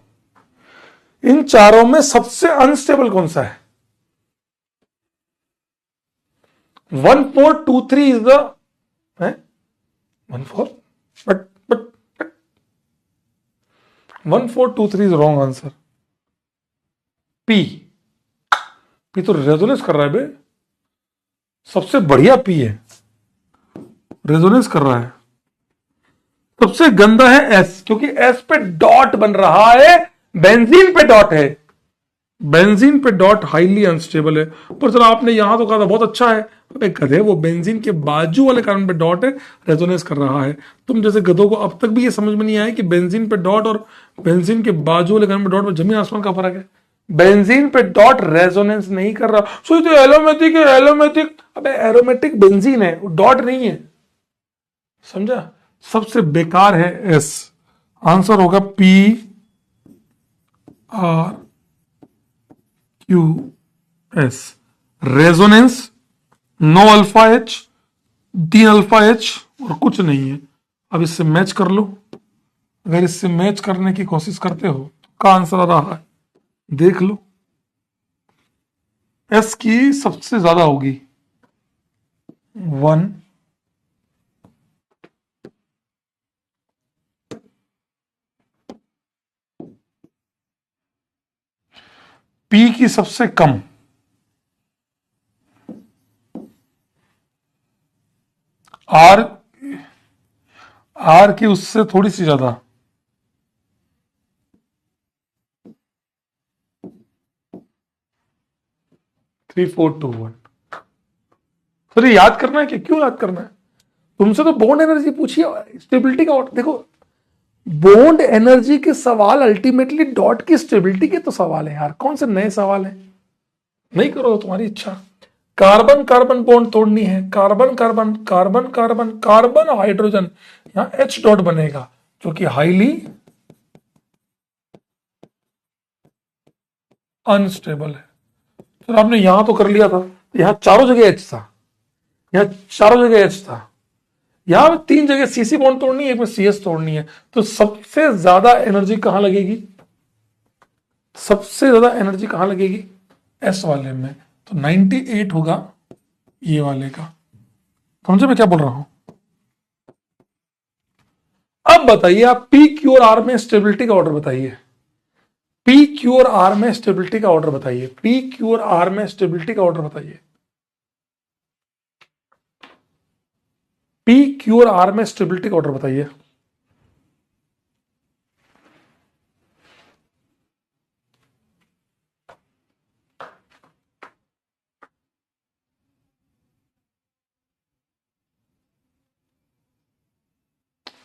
इन चारों में सबसे अनस्टेबल कौन सा है? 1423 is the 14 but 1423 is wrong answer. P तो रेजोनेंस कर रहा है बे, सबसे बढ़िया पी है, रेजोनेंस कर रहा है। सबसे गंदा है S, क्योंकि S पे डॉट बन रहा है, बेंजीन पे डॉट है। बेंजीन पे डॉट हाईली अनस्टेबल है। पर सर आपने यहां तो कहा था बहुत अच्छा है। अबे गधे, वो बेंजीन के बाजू वाले कार्बन पे डॉट है, रेजोनेंस कर रहा है। तुम जैसे गधों को अब तक भी ये समझ में नहीं आया कि बेंजीन पे डॉट और बेंजीन के बाजू वाले कार्बन पे डॉट में जमीन आसमान का फर्क है। बेंजीन पे डॉट रेजोनेंस नहीं कर रहा, सो ये तो एलोमेटिक है, एलोमेटिक। अबे एरोमेटिक बेंजीन है, डॉट नहीं है, समझा। सबसे बेकार है एस। आंसर होगा P R Q S. Resonance, no alpha H, 3 alpha H और कुछ नहीं है। अब इससे मैच कर लो। अगर इससे मैच करने की कोशिश करते हो तो का आंसर आ रहा है, देख लो। एस की सबसे ज्यादा होगी 1, पी की सबसे कम, आर, आर की उससे थोड़ी सी ज्यादा। 3, 4, 2, 1। सर ये याद करना है कि क्यों याद करना है? तुमसे तो बॉन्ड एनर्जी पूछी है, स्टेबिलिटी का देखो। बॉन्ड एनर्जी के सवाल अल्टीमेटली डॉट की स्टेबिलिटी के तो सवाल है यार, कौन से नए सवाल है? नहीं करो, तुम्हारी इच्छा। कार्बन कार्बन बॉन्ड तोड़नी है, carbon carbon carbon carbon carbon hydrogen, यहां एच डॉट बनेगा जो कि हाईली अनस्टेबल है। तो आपने यहां तो कर लिया था, यहां चारों जगह एच था, यहां चारों जगह एच था, यहां 3 जगह सीसी बॉन्ड तोड़नी है, एक में सीएस तोड़नी है। तो सबसे ज्यादा एनर्जी कहां लगेगी? सबसे ज्यादा एनर्जी कहां लगेगी? एस वाले में। तो 98 होगा ये वाले का। समझे मैं क्या बोल रहा हूं? अब बताइए आप पी क्यू और आर में स्टेबिलिटी का ऑर्डर बताइए। पी क्यू और आर में स्टेबिलिटी का ऑर्डर बताइए। पी क्यू और आर में स्टेबिलिटी का ऑर्डर बताइए। पी क्यू और आर में स्टेबिलिटी का ऑर्डर बताइए।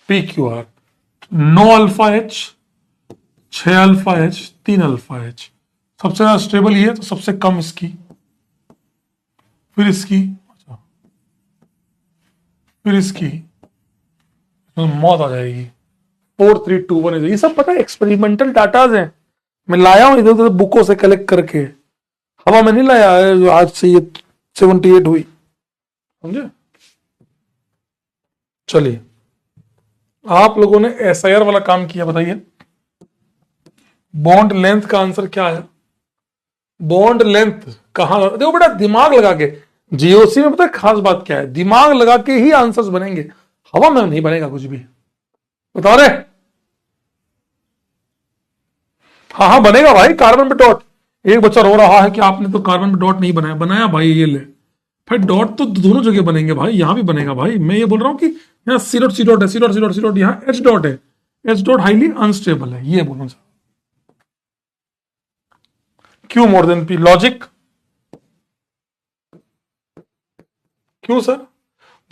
P Q are, 9 alpha H, 6 alpha H, 3 alpha H. सबसे ज्यादा स्टेबल ये है तो सबसे कम इसकी, फिर इसकी, अच्छा, फिर इसकी, तो मौत आ जाएगी। 4, 3, 2, 1। ये सब पता है एक्सपेरिमेंटल डाटाज हैं, मैं लाया हूं इधर उधर बुकों से कलेक्ट करके, हवा में नहीं लाया है जो आज से ये 78 हुई, समझे। चलिए, आप लोगों ने एसआईआर वाला काम किया, बताइए बॉन्ड लेंथ का आंसर क्या है? बॉन्ड लेंथ कहां देखो बेटा, दिमाग लगा के। जीओसी में पता है खास बात क्या है? दिमाग लगा के ही आंसर्स बनेंगे, हवा में नहीं बनेगा कुछ भी। बता रहे? हाँ हाँ बनेगा भाई, कार्बन पे डॉट। एक बच्चा रो रहा है कि आपने तो कार्बन पे डॉट नहीं बनाया। बनाया भाई, ये ले भाई, डॉट तो दोनों जगह बनेंगे भाई, यहां भी बनेगा भाई। मैं ये बोल रहा हूं कि यहाँ सी डॉट है, सी डॉट, यहाँ एच डॉट है, एच डॉट हाईली अनस्टेबल है, ये बोलूं सर। क्यों मोर देन पी? लॉजिक क्यों सर?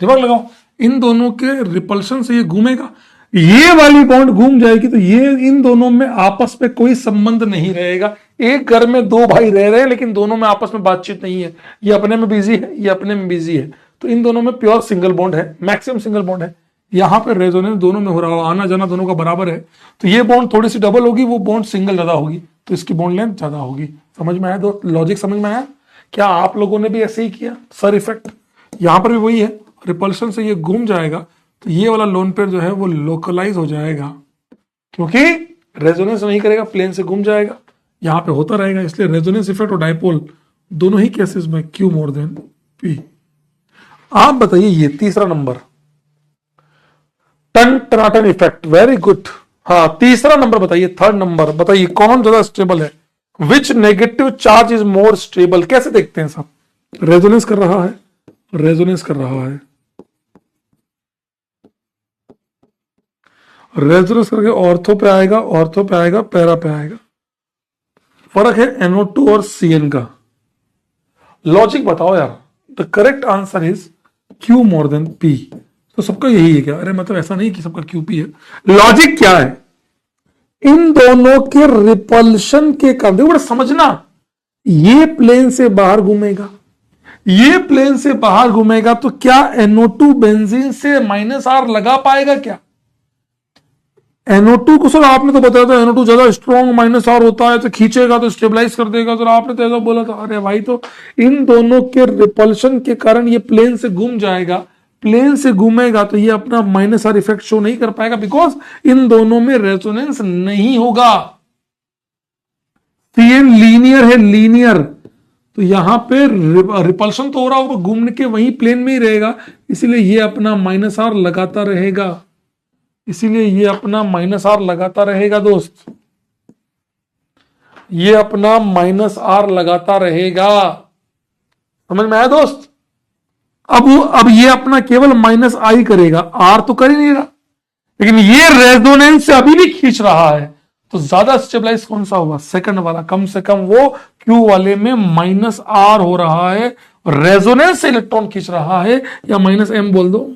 दिमाग लगाओ। इन दोनों के रिपल्शन से ये घूमेगा, ये वाली बॉन्ड घूम जाएगी तो ये इन दोनों में आपस में कोई संबंध नहीं रहेगा। एक घर में दो भाई रह रहे हैं लेकिन दोनों में आपस में बातचीत नहीं है, ये अपने में बिजी है, ये अपने में बिजी है। तो इन दोनों में प्योर सिंगल बॉन्ड है, मैक्सिमम सिंगल बॉन्ड है। यहां पर रेजोनेंस दोनों में हो रहा हो, आना जाना दोनों का बराबर है। तो ये बॉन्ड थोड़ी सी डबल होगी, वो बॉन्ड सिंगल ज्यादा होगी, तो इसकी बॉन्ड लेंथ ज्यादा होगी। समझ में आया? दो लॉजिक समझ में आया? क्या आप लोगों ने भी ऐसे ही किया? सर इफेक्ट यहां पर भी वही है, रिपल्शन से ये घूम जाएगा तो ये वाला लोन पेयर जो है वो लोकलाइज हो जाएगा, क्योंकि रेजोनेंस नहीं करेगा, प्लेन से घूम जाएगा, यहां पे होता रहेगा। इसलिए रेजोनेंस इफेक्ट और डायपोल दोनों ही केसेस में क्यू मोर देन पी। आप बताइए ये तीसरा नंबर, टन टनाटन इफेक्ट, वेरी गुड। हाँ तीसरा नंबर बताइए, थर्ड नंबर बताइए, कौन ज्यादा स्टेबल है? Which negative charge is more stable? कैसे देखते हैं सब? रेजोनेंस कर रहा है, रेजोनेंस कर रहा है, रेजोनेंस करके ऑर्थो पे आएगा, ऑर्थो पे आएगा, पैरा पे आएगा। फर्क है NO2 और CN का। लॉजिक बताओ यार। The correct answer is Q more than P। तो सबका यही है क्या? अरे मतलब ऐसा नहीं कि सबका QP है। लॉजिक क्या है? इन दोनों के रिपल्शन के कारण, देखो बड़ा समझना, ये प्लेन से बाहर घूमेगा, ये प्लेन से बाहर घूमेगा, तो क्या NO2 बेंजीन से -R लगा पाएगा क्या? NO2 को सर आपने तो बताया था NO2 ज्यादा स्ट्रॉन्ग -R होता है, तो खींचेगा तो स्टेबलाइज कर देगा सर, आपने तो ऐसा बोला था। अरे भाई, तो इन दोनों के रिपल्शन के कारण ये प्लेन से घूम जाएगा, प्लेन से घूमेगा तो ये अपना -R इफेक्ट शो नहीं कर पाएगा, बिकॉज इन दोनों में रेजोनेंस नहीं होगा। CN लीनियर है, लीनियर, तो यहां पे रिपल्शन तो हो रहा होगा, घूमने के वहीं प्लेन में ही रहेगा, इसीलिए ये अपना -R लगाता रहेगा, इसीलिए ये अपना -R लगाता रहेगा दोस्त, ये अपना -R लगाता रहेगा। समझ में आया दोस्त? अब ये अपना केवल -I करेगा, R तो कर ही नहीं रहा, लेकिन ये रेजोनेंस से अभी भी खींच रहा है, तो ज्यादा स्टेबलाइज कौन सा होगा? सेकंड वाला। कम से कम वो Q वाले में -R हो रहा है, रेजोनेंस से इलेक्ट्रॉन खींच रहा है, या -M बोल दो,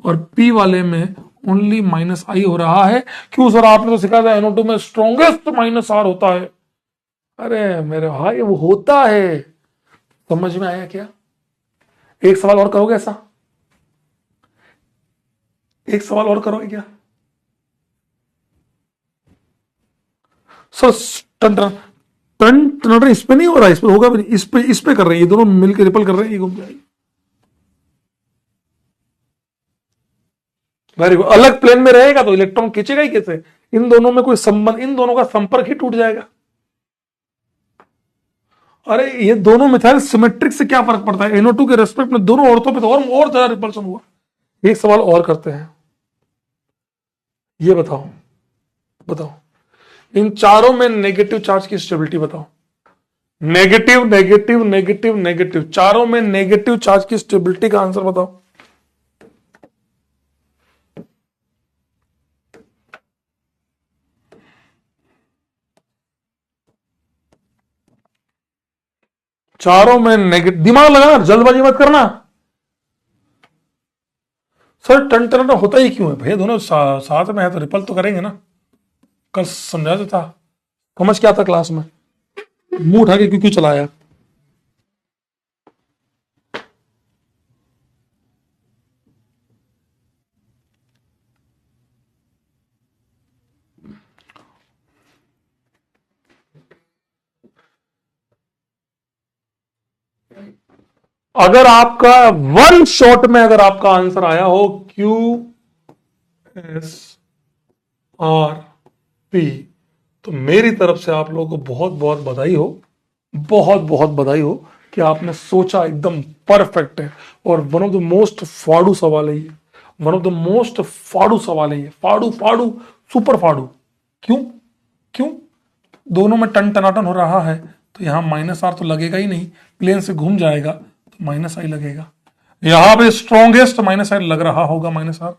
और P वाले में ओनली -I हो रहा है। क्यों सर? आपने तो सिखाया था NO2 में स्ट्रॉन्गेस्ट -R होता है। अरे मेरे भाई, वो होता है। समझ में आया क्या? एक सवाल और करोगे ऐसा? एक सवाल और करोगे क्या सर? टन टन टन टन टन इस पे नहीं हो रहा, इस पे होगा भी नहीं, इस पे कर रहे हैं, ये दोनों मिलकर रिपल कर रहे हैं, ये घूम जाएगी। Very good. अलग प्लेन में रहेगा तो इलेक्ट्रॉन खींचेगा ही कैसे? इन दोनों में कोई संबंध, इन दोनों का संपर्क ही टूट जाएगा। अरे ये दोनों मिथाइल सिमेट्रिक से क्या फर्क पड़ता है? NO2 के रेस्पेक्ट में दोनों औरतों पे तो और ज्यादा रिपल्सन हुआ। एक सवाल और करते हैं, ये बताओ बताओ, इन चारों में नेगेटिव चार्ज की स्टेबिलिटी बताओ। नेगेटिव नेगेटिव नेगेटिव नेगेटिव, चारों में नेगेटिव चार्ज की स्टेबिलिटी का आंसर बताओ। चारों में नेगेटिव, दिमाग लगाना, जल्दबाजी मत करना। सर टन टन होता ही क्यों है भैया? दोनों साथ में है तो रिपल तो करेंगे ना। कल समझा तो था, समझ क्या था क्लास में, मुंह उठा के क्यों क्यों चलाया? अगर आपका वन शॉट में अगर आपका आंसर आया हो QSRP, तो मेरी तरफ से आप लोगों को बहुत बहुत बधाई हो, बहुत बहुत बधाई हो कि आपने सोचा एकदम परफेक्ट है। और वन ऑफ द मोस्ट फाड़ू सवाल है ये, वन ऑफ द मोस्ट फाड़ू सवाल है ये, फाड़ू फाड़ू सुपर फाड़ू। क्यों? क्यों? दोनों में टन टनाटन हो रहा है, तो यहां -R तो लगेगा ही नहीं, प्लेन से घूम जाएगा तो -I लगेगा। यहां पे स्ट्रॉन्गेस्ट -I लग रहा होगा, -R।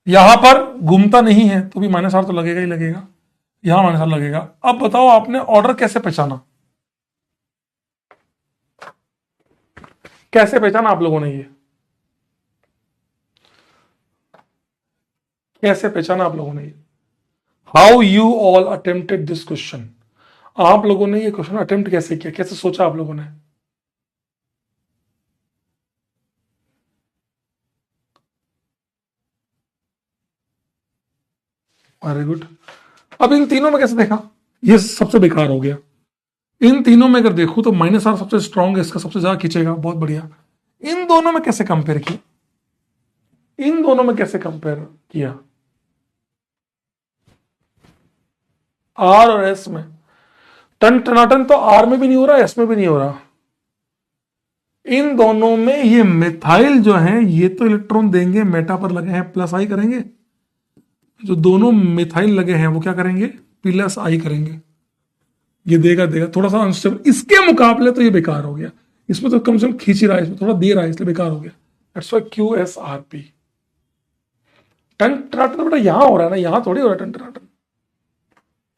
यहां पर घूमता नहीं है तो भी -R तो लगेगा ही लगेगा, यहां -R लगेगा। अब बताओ आपने ऑर्डर कैसे पहचाना? कैसे पहचाना आप लोगों ने? ये कैसे पहचाना आप लोगों ने? ये how you all attempted this question? आप लोगों ने ये क्वेश्चन अटेम्प्ट कैसे किया, कैसे सोचा आप लोगों ने? Very good. अब इन तीनों में कैसे देखा? ये सबसे बेकार हो गया। इन तीनों में अगर देखूं तो -R सबसे स्ट्रॉन्ग है, इसका सबसे ज्यादा खींचेगा, बहुत बढ़िया। इन दोनों में कैसे कंपेयर किया? इन दोनों में कैसे कंपेयर किया? R और S में टन टनाटन तो R में भी नहीं हो रहा, S में भी नहीं हो रहा। इन दोनों में ये मिथाइल जो है ये तो इलेक्ट्रॉन देंगे, मेटा पर लगे हैं +I करेंगे, जो दोनों मिथाइल लगे हैं वो क्या करेंगे? +I करेंगे। ये देगा देगा थोड़ा सा अनस्टेबल, इसके मुकाबले तो ये बेकार हो गया। इसमें तो कम से कम खींच ही रहा है, इसमें थोड़ा दे रहा है, इसलिए बेकार हो गया। That's why QSRP। टन टनाटन बेटा यहां हो रहा है ना, यहां थोड़ी हो रहा है टन टनाटन।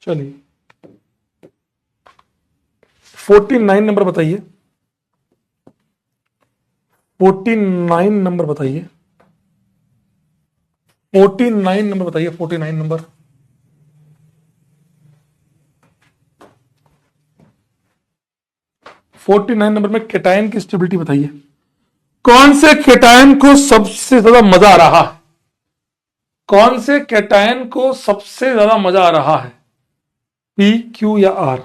चलिए 49 नंबर बताइए, 49 नंबर बताइए, 49 नंबर बताइए, 49 नंबर। फोर्टी नाइन नंबर में केटायन की स्टेबिलिटी बताइए। कौन से केटायन को सबसे ज्यादा मजा आ रहा है? कौन से केटायन को सबसे ज्यादा मजा आ रहा है? पी, क्यू या आर?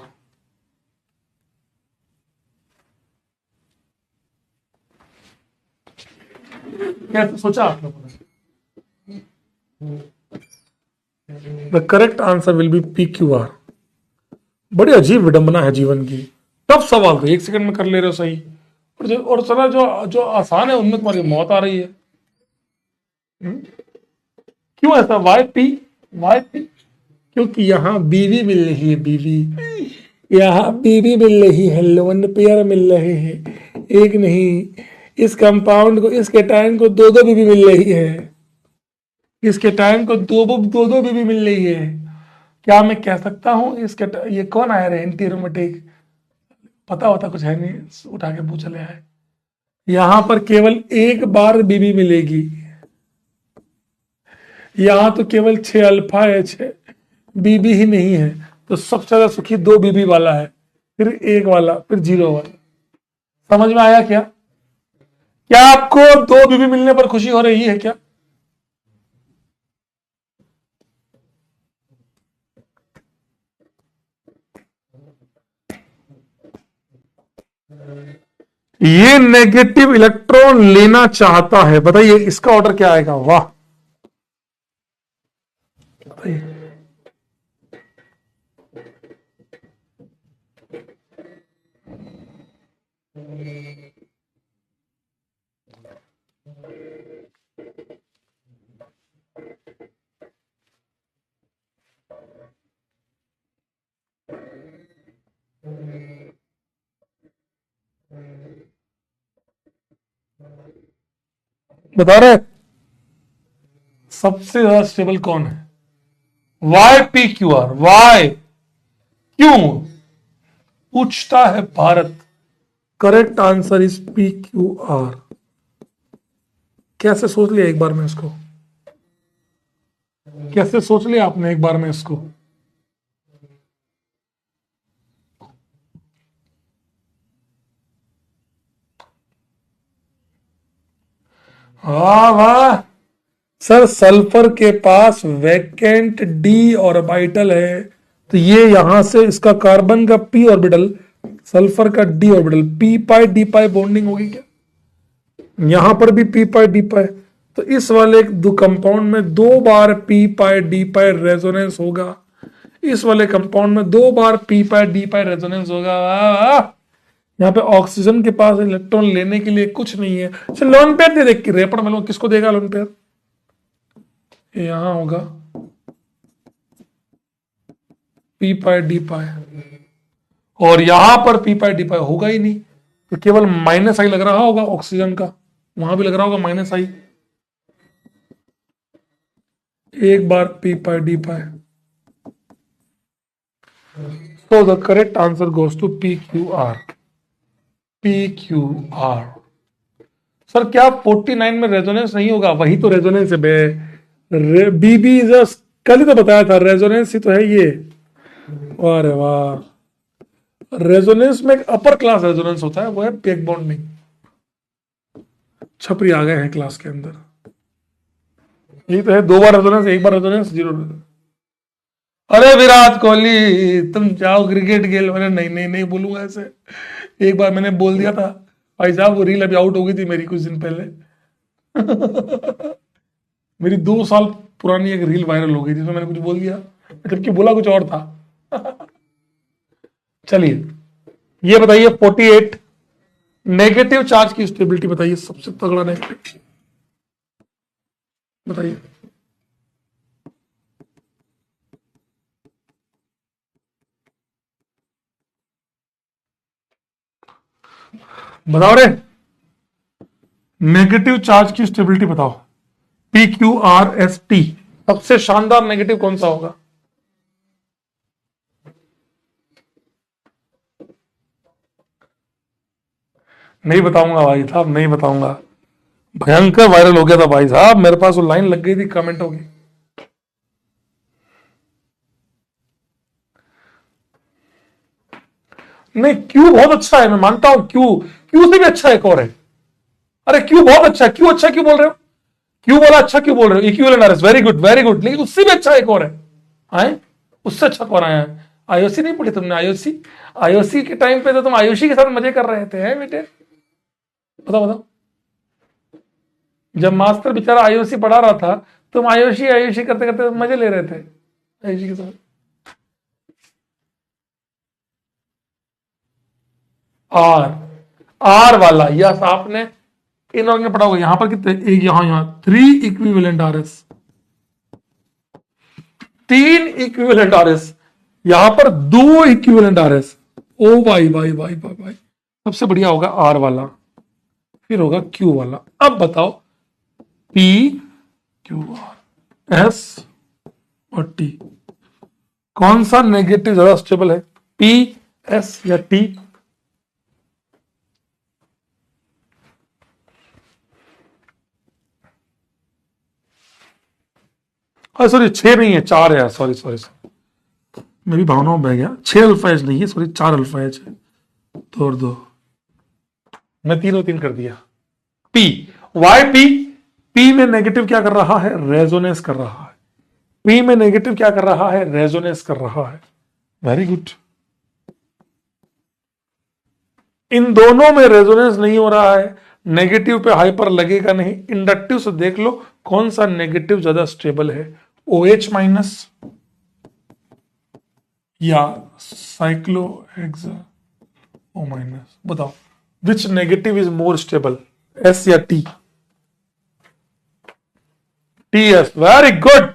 कैसे सोचा आप लोगों ने? The correct answer will be P Q are. बड़ी अजीब विडंबना है जीवन की। टफ सवाल तो 1 सेकंड में कर ले रहे हो सही, और सारा जो जो आसान है उनमें तुम्हारी मौत आ रही है। क्यों ऐसा? Why P? Why P? क्योंकि यहाँ बीवी मिल रही है, बीवी। यहाँ बीवी मिल रही है, लोन पेयर मिल रहे हैं, एक नहीं। इस कंपाउंड को, इस केटायन को दो दो बीवी मिल रही है। इस केटायन को दो दो बीवी मिल रही है। क्या मैं कह सकता हूं इस ये कौन आया रे? एंटीरोमेटिक पता होता कुछ है नहीं, उठा के पूछ ले आए। यहां पर केवल एक बार बीवी मिलेगी। यहां तो केवल 6 अल्फा है, 6 बीबी ही नहीं है। तो सबसे ज्यादा सुखी 2 बीबी वाला है, फिर 1 वाला, फिर 0 वाला। समझ में आया क्या? क्या आपको 2 बीबी मिलने पर खुशी हो रही है क्या? ये नेगेटिव इलेक्ट्रॉन लेना चाहता है, बताइए इसका ऑर्डर क्या आएगा? वाह, बताइए। बता रहे सबसे ज्यादा स्टेबल कौन है? Why P Q R. Why? क्यों पूछता है Bharat? Correct answer is P Q R. कैसे सोच लिया एक बार में इसको? कैसे सोच लिया आपने एक बार में इसको? वाह वाह सर, सल्फर के पास वैकेंट डी ऑर्बिटल है, तो ये यहां से इसका कार्बन का पी ऑर्बिटल, सल्फर का D orbital, P pi D pi bonding होगी क्या? यहां पर भी पी पाई डी पाई, तो इस वाले दो कंपाउंड में 2 बार पी पाई डी पाई रेजोनेंस होगा। इस वाले कंपाउंड में 2 बार पी पाई डी पाई रेजोनेंस होगा। यहाँ पे ऑक्सीजन के पास इलेक्ट्रॉन लेने के लिए कुछ नहीं है। चल लोन पेयर दे, देख के रेपड़ में किसको देगा लोन पेयर? यहां होगा पी पाई डी पाई, और यहां पर पी पाई डी पाई होगा ही नहीं, तो केवल माइनस आई लग रहा होगा ऑक्सीजन का, वहां भी लग रहा होगा माइनस आई। एक बार P pi D pi, so the correct answer goes to PQR. PQR। Sir क्या 49 में रेजोनेंस नहीं होगा? वही तो रेजोनेंस है बे। बीबी कल ही तो बताया था, रेजोनेंस ही तो है ये। अरे वाह, रेजोनेंस में एक अपर क्लास रेजोनेंस होता है, वो है पेक बॉन्डिंग। छपरी आ गए हैं क्लास के अंदर। ये तो है 2 बार रेजोनेंस, 1 बार रेजोनेंस, 0 रेजोनेंस। अरे विराट कोहली तुम जाओ क्रिकेट खेल। मैंने नहीं नहीं नहीं बोलूंगा ऐसे। एक बार मैंने बोल दिया था भाई साहब, वो रील अभी आउट हो गई थी मेरी कुछ दिन पहले। मेरी 2 साल पुरानी एक रील वायरल हो गई थी, जिसमें मैंने कुछ बोल दिया, जबकि बोला कुछ और था। चलिए ये बताइए 48 नेगेटिव चार्ज की स्टेबिलिटी बताइए, सबसे तगड़ा नेगेटिव बताइए। बताओ रे, नेगेटिव चार्ज की स्टेबिलिटी बताओ। P Q R S T, सबसे शानदार नेगेटिव कौन सा होगा? नहीं बताऊंगा भाई साहब, नहीं बताऊंगा। भयंकर वायरल हो गया था भाई साहब, मेरे पास वो लाइन लग गई थी कमेंटों की। नहीं, क्यू बहुत अच्छा है, मैं मानता हूं। क्यू, क्यू से भी अच्छा एक और है। अरे क्यू बहुत अच्छा है, क्यू अच्छा क्यों बोल रहे हो? क्यों बोला अच्छा क्यों बोल रहे हो? Equivalent RS, very good very good, लेकिन उससे भी अच्छा एक और है। आए, उससे अच्छा कौन आया है? आईओसी नहीं पढ़ी तुमने? आईओसी, आईओसी के टाइम पे तो तुम आयुषी के साथ मजे कर रहे थे हैं बेटे। बताओ बताओ, जब मास्टर बेचारा आईओसी पढ़ा रहा था, तुम आयुषी आयुषी करते करते मजे ले रहे थे आयुषी के साथ। आर, आर वाला, यस आपने इनऑर्गेनिक पढ़ा होगा। यहां पर कितने, एक यहां, यहां 3 इक्विवेलेंट आरएस, 3 इक्विवेलेंट आरएस, यहां पर 2 इक्विवेलेंट आरएस। ओ भाई भाई भाई भाई भाई, सबसे बढ़िया होगा आर वाला, फिर होगा क्यू वाला। अब बताओ, पी क्यू आर एस और टी, कौन सा नेगेटिव ज्यादा स्टेबल है? पी, एस या टी? अरे सॉरी, 6 नहीं है, 4 है, सॉरी सॉरी सॉरी, मैं भी भावनाओं में बह गया। 6 अल्फा एज नहीं है, सॉरी 4 अल्फा एज है। 2 और 2, मैं 3 और 3 कर दिया। P, why P? पी में नेगेटिव क्या कर रहा है? रेजोनेंस कर रहा है। पी में नेगेटिव क्या कर रहा है? रेजोनेंस कर रहा है। Very good. इन दोनों में रेजोनेंस नहीं हो रहा है, नेगेटिव पे हाइपर लगेगा नहीं। इंडक्टिव से देख लो कौन सा नेगेटिव ज्यादा स्टेबल है, ओ एच माइनस या साइक्लो हेक्सा ओ माइनस? बताओ which negative is more stable, S या T? T S, very good.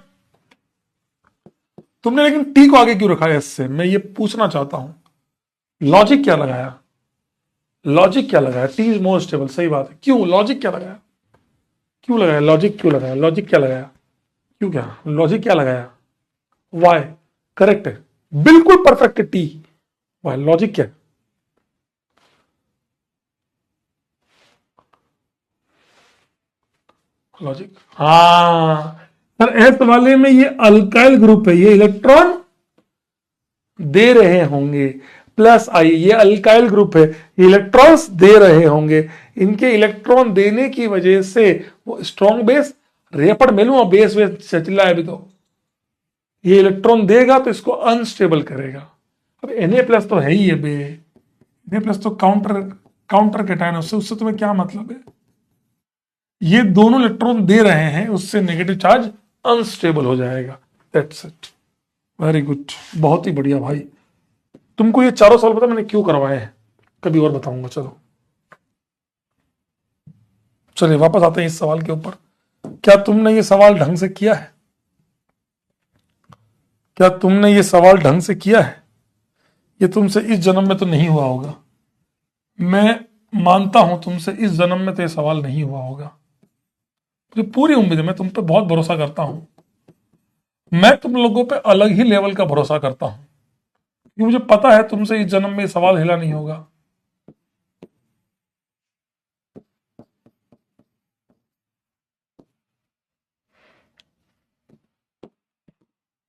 तुमने लेकिन टी को आगे क्यों रखा है एस से, मैं ये पूछना चाहता हूं। लॉजिक क्या लगाया? लॉजिक क्या लगाया? टी इज मोर स्टेबल, सही बात है, क्यों? लॉजिक क्या लगाया? क्यों लगाया लॉजिक? क्यों लगाया लॉजिक? क्या लगाया? क्यों, क्या लॉजिक क्या लगाया? वाई, करेक्ट है, बिल्कुल परफेक्ट है टी। वाई, लॉजिक क्या? लॉजिक, हाँ सर, एस वाले में ये अल्काइल ग्रुप है, ये इलेक्ट्रॉन दे रहे होंगे। प्लस आई, ये अल्काइल ग्रुप है, इलेक्ट्रॉन्स दे रहे होंगे। इनके इलेक्ट्रॉन देने की वजह से वो स्ट्रॉन्ग बेस, रेपड मिलूंगा बेस वेस चला है अभी तो, ये इलेक्ट्रॉन देगा तो इसको अनस्टेबल करेगा। अब Na प्लस तो है ही है बे, Na प्लस तो काउंटर, काउंटर कैटायन, उससे उससे तुम्हें क्या मतलब है? ये दोनों इलेक्ट्रॉन दे रहे हैं, उससे नेगेटिव चार्ज अनस्टेबल हो जाएगा। दैट्स इट, वेरी गुड, बहुत ही बढ़िया भाई। तुमको ये चारों सवाल पता मैंने क्यों करवाए हैं, कभी और बताऊंगा। चलो चलिए वापस आते हैं इस सवाल के ऊपर। क्या तुमने ये सवाल ढंग से किया है? क्या तुमने ये सवाल ढंग से किया है? ये तुमसे इस जन्म में तो नहीं हुआ होगा, मैं मानता हूं तुमसे इस जन्म में तो ये सवाल नहीं हुआ होगा। मुझे पूरी उम्मीद है, मैं तुम पे बहुत भरोसा करता हूं। मैं तुम लोगों पे अलग ही लेवल का भरोसा करता हूं, क्योंकि मुझे पता है तुमसे इस जन्म में ये सवाल हिला नहीं होगा।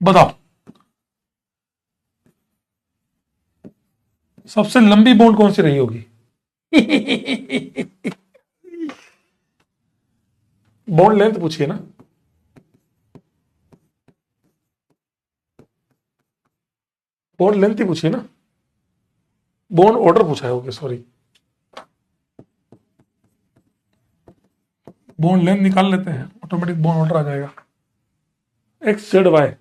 बताओ, सबसे लंबी बॉन्ड कौन सी रही होगी? बॉन्ड लेंथ पूछिए ना। बॉन्ड लेंथ ही पूछिए ना, बॉन्ड ऑर्डर पूछा है, ओके सॉरी। बॉन्ड लेंथ निकाल लेते हैं, ऑटोमेटिक बॉन्ड ऑर्डर आ जाएगा। X Z Y,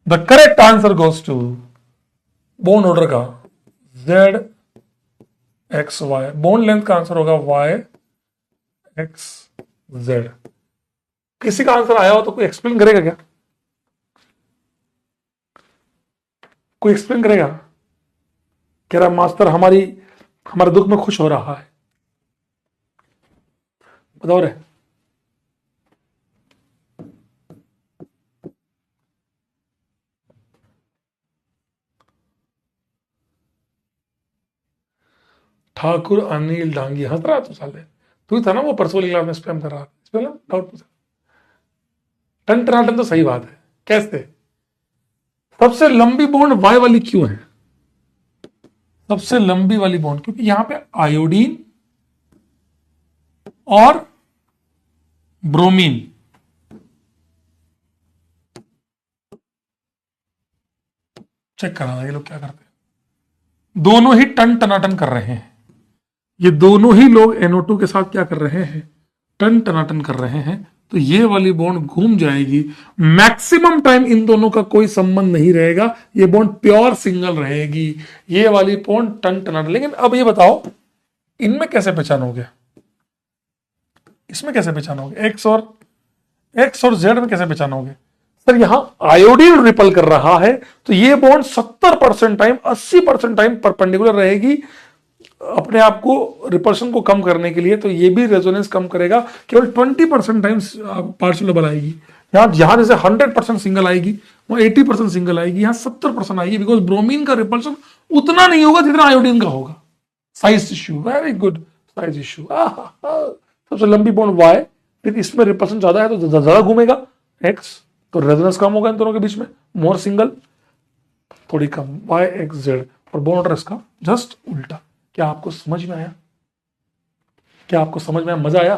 the correct answer goes to bond order का Z X Y, bond length का आंसर होगा वाई एक्स जेड। किसी का आंसर आया हो तो कोई एक्सप्लेन करेगा क्या? कोई एक्सप्लेन करेगा? कह रहा मास्टर हमारे दुख में खुश हो रहा है। बताओ रे। ठाकुर अनिल डांगी हंस रहा तू साले, तू ही था ना वो परसों वाली क्लास में स्पैम कर रहा था, इस पे ना डाउट पूछा। टन टनाटन तो सही बात है। कैसे? सबसे लंबी बॉन्ड वाई वाली क्यों है? सबसे लंबी वाली बॉन्ड क्योंकि यहां पे आयोडीन और ब्रोमीन चेक करा ये लोग क्या करते हैं, दोनों ही टन टनाटन कर रहे हैं। ये दोनों ही लोग NO2 के साथ क्या कर रहे हैं? टन टनाटन कर रहे हैं। तो ये वाली बॉन्ड घूम जाएगी। मैक्सिमम टाइम इन दोनों का कोई संबंध नहीं रहेगा, ये बॉन्ड प्योर सिंगल रहेगी। ये वाली बॉन्ड टन टनाटन। लेकिन अब ये बताओ इनमें कैसे पहचानोगे? इसमें कैसे पहचानोगे? एक्स और जेड में कैसे पहचानोगे? सर यहां आयोडीन रिपल कर रहा है तो ये बॉन्ड 70% टाइम 80% टाइम परपेंडिकुलर रहेगी अपने आप को रिपल्शन को कम करने के लिए। तो ये भी रेजोनेंस कम करेगा, केवल 20% टाइम पार्शियल डबल आएगी। यहां जैसे 100% सिंगल आएगी, वहां 80% सिंगल आएगी, यहां 70% आएगी, बिकॉज ब्रोमीन का रिपल्शन उतना नहीं होगा जितना आयोडीन का होगा। Size issue, very good size issue. सबसे लंबी बॉन्ड वाई, फिर इसमें रिपल्शन ज्यादा है तो ज्यादा घूमेगा एक्स, तो रेजोनेंस कम होगा इन दोनों के बीच में, मोर सिंगल थोड़ी कम, वाई एक्स जेड। और बॉन्ड ऑर्डर इसका जस्ट उल्टा। क्या आपको समझ में आया? क्या आपको समझ में आया? मजा आया?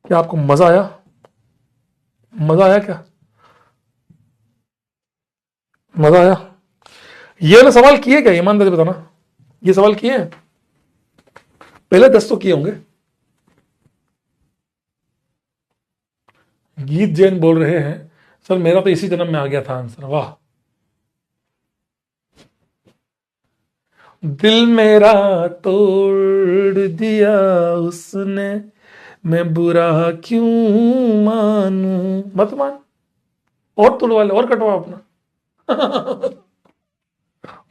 क्या आपको मजा आया? मजा आया क्या? मजा आया? ये वाले सवाल किए क्या? ईमानदारी बताना, ये सवाल किए हैं? पहले 10 तो किए होंगे। गीत जैन बोल रहे हैं सर मेरा तो इसी जन्म में आ गया था आंसर। वाह, दिल मेरा तोड़ दिया उसने, मैं बुरा क्यों मानूं। मत मान, और तोड़वा ले और कटवा अपना।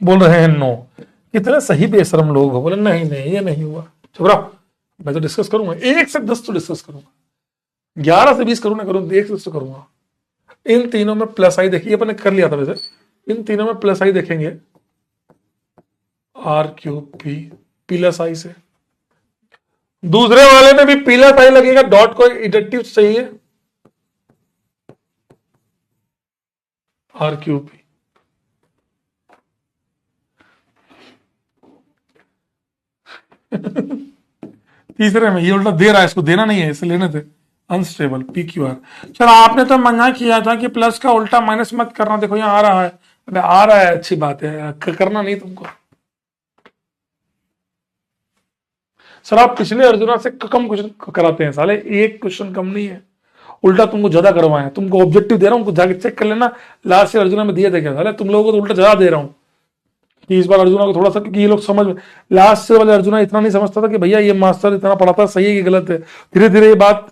बोल रहे हैं नो। कितने सही बेशरम लोग हो। बोले नहीं नहीं ये नहीं हुआ, चुप रहो, मैं तो डिस्कस करूंगा, 1 से 10 तो डिस्कस करूंगा, 11 से 20 करूं ना करूं, 1 से 10 तो करूंगा। इन तीनों में प्लस आई देखिए, अपन ने कर लिया था वैसे, इन तीनों में प्लस आई देखेंगे, R3P प्लस आई से, दूसरे वाले में भी प्लस आई लगेगा, डॉट को इडेक्टिव चाहिए, R3P। तीसरे में ये उल्टा दे रहा है, इसको देना नहीं है, इसे लेने थे, अनस्टेबल PQR। चलो आपने तो मना किया था कि प्लस का उल्टा माइनस मत करना, देखो यहाँ आ रहा है। अबे आ रहा है अच्छी बात है, करना नहीं तुमको। सर आप पिछले अर्जुना से कम क्वेश्चन कराते हैं साले, एक क्वेश्चन कम नहीं है, उल्टा तुमको ज्यादा करवाए। तुमको ऑब्जेक्टिव दे रहा हूँ, जाके चेक कर लेना लास्ट ईयर अर्जुना में दिए थे क्या साले, तुम लोगों को तो उल्टा ज्यादा दे रहा हूँ कि इस बार अर्जुना को थोड़ा सा, क्योंकि ये लोग समझ में, लास्ट ईयर वाले अर्जुना इतना नहीं समझता था कि भैया ये मास्टर इतना पढ़ाता सही है कि गलत है। धीरे धीरे ये बात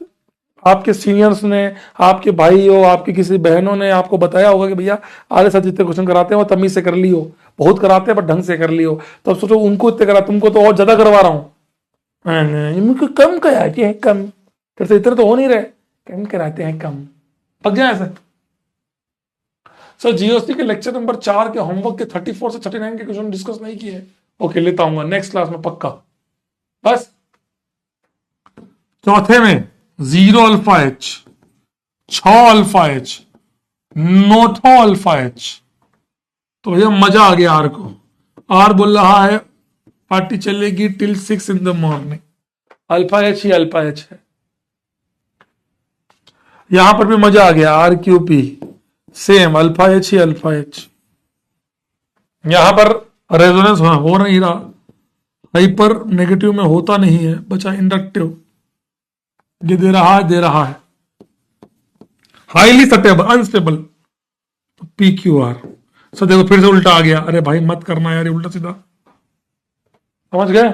आपके सीनियर्स ने, आपके भाई हो, आपकी किसी बहनों ने आपको बताया होगा कि भैया आधे साथ जितने क्वेश्चन कराते हैं वो तमीज से कर लियो, बहुत कराते हैं पर ढंग से कर लियो। तो अब सोचो उनको इतने करा, तुमको तो और ज्यादा करवा रहा हूँ। मुझको कम कराते हैं, कम फिर से इतने तो हो नहीं रहे, कम कराते हैं कम, पक जाए ऐसे। सर जीओसी के लेक्चर नंबर 4 के होमवर्क के 34 से 39 के क्वेश्चन डिस्कस नहीं किए। ओके लेता हूँ नेक्स्ट क्लास में पक्का। बस चौथे में 0 alpha H, 6 alpha H, 9 alpha H, तो भैया मजा आ गया। आर को, आर बोल रहा है पार्टी चलेगी till 6 in the morning, alpha H he alpha H है। यहां पर भी मजा आ गया, R3P सेम अल्फा H ही अल्फा H। यहां पर रेजोनेंस हो नहीं रहा, हाइपर नेगेटिव में होता नहीं है, बचा इंडक्टिव, ये दे रहा है highly stable unstable, PQR। Sir देखो फिर से उल्टा आ गया, अरे भाई मत करना यार उल्टा सीधा, समझ गए?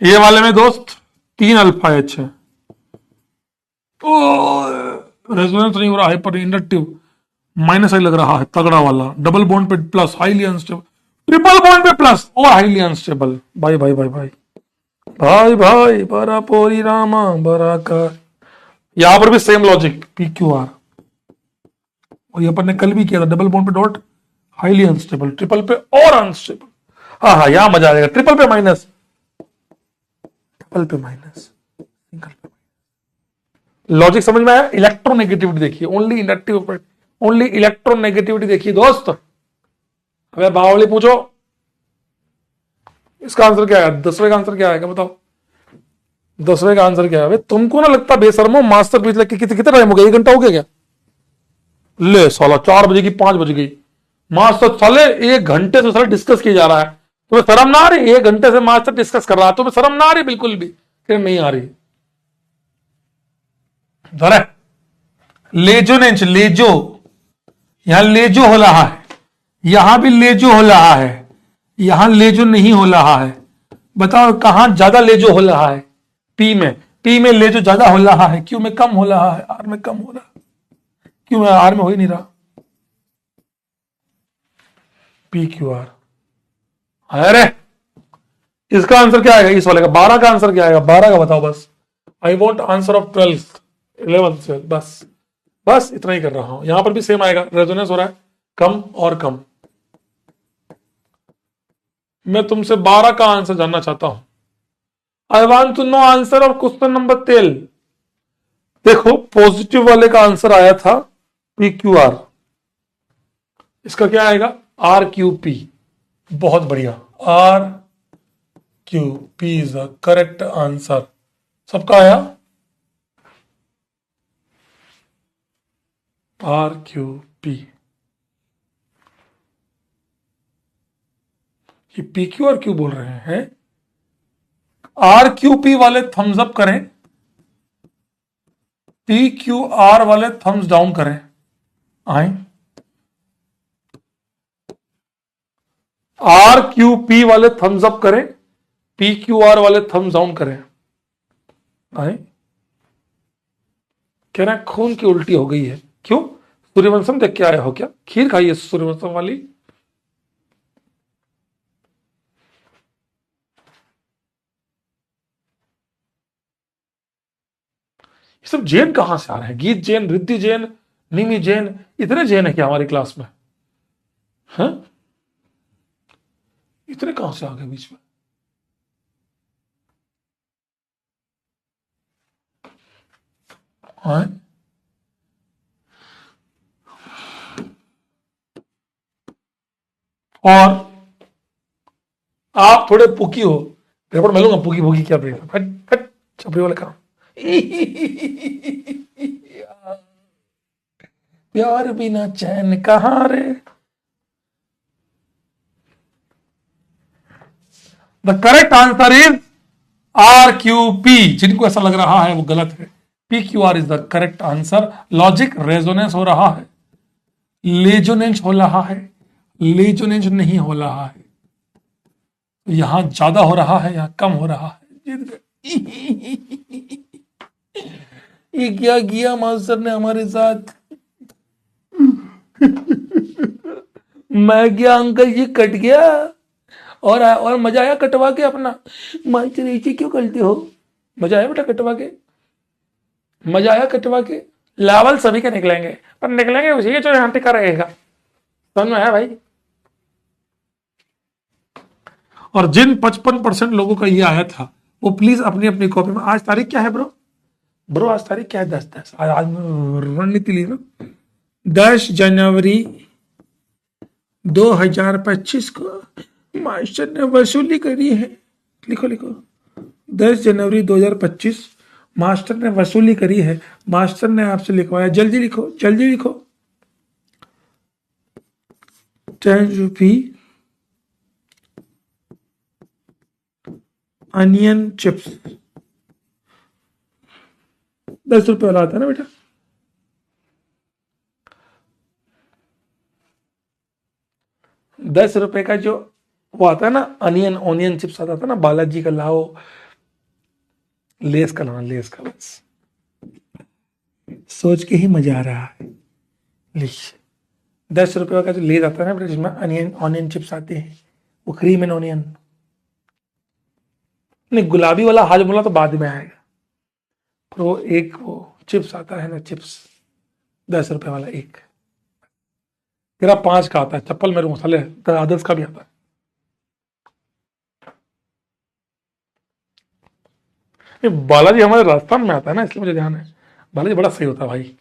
ये वाले में दोस्त 3 अल्फा H है। ओ रेजोनेंस नहीं हो रहा है, पर इंडक्टिव माइनस आई लग रहा है, तगड़ा वाला। डबल बॉन्ड पे plus, highly unstable. Triple bond पे प्लस और हाईली अनस्टेबल। भाई भाई भाई भाई भाई भाई, बरा पोरी रामा बरा का। यहां पर भी same logic, P Q are. और ये अपन ने कल भी किया था, डबल बॉन्ड पे डॉट, हाईली अनस्टेबल, ट्रिपल पे और अनस्टेबल। हाँ हाँ, यहां मजा आ जाएगा। ट्रिपल पे माइनस, डबल पे माइनस, सिंगल पे। लॉजिक समझ में आया? इलेक्ट्रोनेगेटिविटी देखिए, ओनली इंडक्टिव, ओनली इलेक्ट्रोनेगेटिविटी देखिए दोस्त। अगर बावली पूछो इसका आंसर क्या है, 10वें का आंसर क्या आएगा बताओ? 10वें का आंसर क्या है? तुमको ना लगता बेशर्मो, मास्टर पीस लग के कितना टाइम हो गया? 1 घंटा हो गया क्या? ले साला, 4 बजे की 5 बज गई। मास्टर साले 1 घंटे से साले डिस्कस किया जा रहा है, तुम्हें शर्म ना आ रही? 1 घंटे से मास्टर डिस्कस कर रहा है, तुम्हें शर्म ना आ रही? बिल्कुल भी फिर नहीं आ रही। जरा लेजो ने, लेजो, यहां लेजो हो रहा है, यहां भी लेजो हो रहा है, यहां लेजो नहीं हो रहा है। बताओ कहां ज्यादा लेजो हो रहा है? पी में, पी में लेजो ज्यादा हो रहा है, क्यू में कम हो रहा है, आर में कम हो रहा है। क्यों में? आर में हो ही नहीं रहा। P Q are. अरे इसका आंसर क्या आएगा? इस वाले का 12 का आंसर क्या आएगा? 12 का बताओ बस। I want answer of 12th 11th 12th, बस बस इतना ही कर रहा हूं। यहां पर भी सेम आएगा, रेजोनेंस हो रहा है, कम और कम। मैं तुमसे 12 का आंसर जानना चाहता हूं। I want to know answer of question number 12। देखो पॉजिटिव वाले का आंसर आया था पी क्यू आर, इसका क्या आएगा? R Q P. बहुत बढ़िया, R Q P is the correct answer. सबका आया आर क्यू पी। ये पी क्यू आर क्यों बोल रहे हैं? आर क्यू पी वाले थम्स अप करें, पी क्यू आर वाले थम्स डाउन करें। आए, आर क्यू पी वाले थम्स अप करें, पी क्यू आर वाले थम्स डाउन करें। आए, कह रहे हैं खून की उल्टी हो गई है। क्यों? सूर्यवंशम देख के आए हो क्या? खीर खाई है सूर्यवंशम वाली? ये सब जैन कहां से आ रहे हैं? गीत जैन, रिद्धि जैन, निमी जैन, इतने जैन है क्या हमारी क्लास में? हैं? इतने कहां से आ गए बीच में? हैं? और आप थोड़े पुकी हो, पेपर मिलूंगा पुकी पुकी क्या पेपर, फट फट छपरी वाले काम। प्यार बिना चैन कहां रे। The correct answer is R Q P. जिनको ऐसा लग रहा है वो गलत है, P Q R is the correct answer. Logic, resonance हो रहा है, लेजोनेंस हो रहा है, लेजोनेंस नहीं हो रहा है। यहां ज्यादा हो रहा है, यहां कम हो रहा है। ये क्या किया मास्टर ने हमारे साथ? मैं क्या अंकल जी कट गया? और मजा आया कटवा के अपना? मास्टर ऐसे क्यों करते हो? मजा आया बेटा कटवा के? मजा आया कटवा के? लेवल सभी के निकलेंगे, पर निकलेंगे उसी के जो यहाँ टिका रहेगा। समझ में आया भाई? और जिन 55% लोगों का ये आया था वो प्लीज अपनी अपनी कॉपी में, आज तारीख क्या है ब्रो? ब्रो आज तारीख क्या है? 10 आज रणनीति ली ना, 10 जनवरी 2025 को मास्टर ने वसूली करी है। लिखो लिखो, 10 जनवरी 2025 मास्टर ने वसूली करी है। मास्टर ने आपसे लिखवाया, जल्दी लिखो जल्दी लिखो। 10 रुपी अनियन चिप्स। 10 रुपए वाला आता है ना बेटा? ₹10 का जो वो आता है ना, अनियन ओनियन चिप्स आता था ना, बालाजी का लाओ, लेस का ना, लेस का बस। सोच के ही मजा आ रहा है। लीजिए 10 रुपये का जो ले जाता है ना बेटा, जिसमें ऑनियन चिप्स आते हैं, वो क्रीम एंड ऑनियन। नहीं, गुलाबी वाला हाजमोला तो बाद में आएगा, पर वो एक वो चिप्स आता है ना, चिप्स 10 रुपये वाला एक। तेरा 5 का आता है चप्पल, मेरे मसाले तेरा आदर्श का भी आता है। ये बालाजी हमारे राजस्थान में आता है ना, इसलिए मुझे ध्यान है। बालाजी बड़ा सही होता है भाई।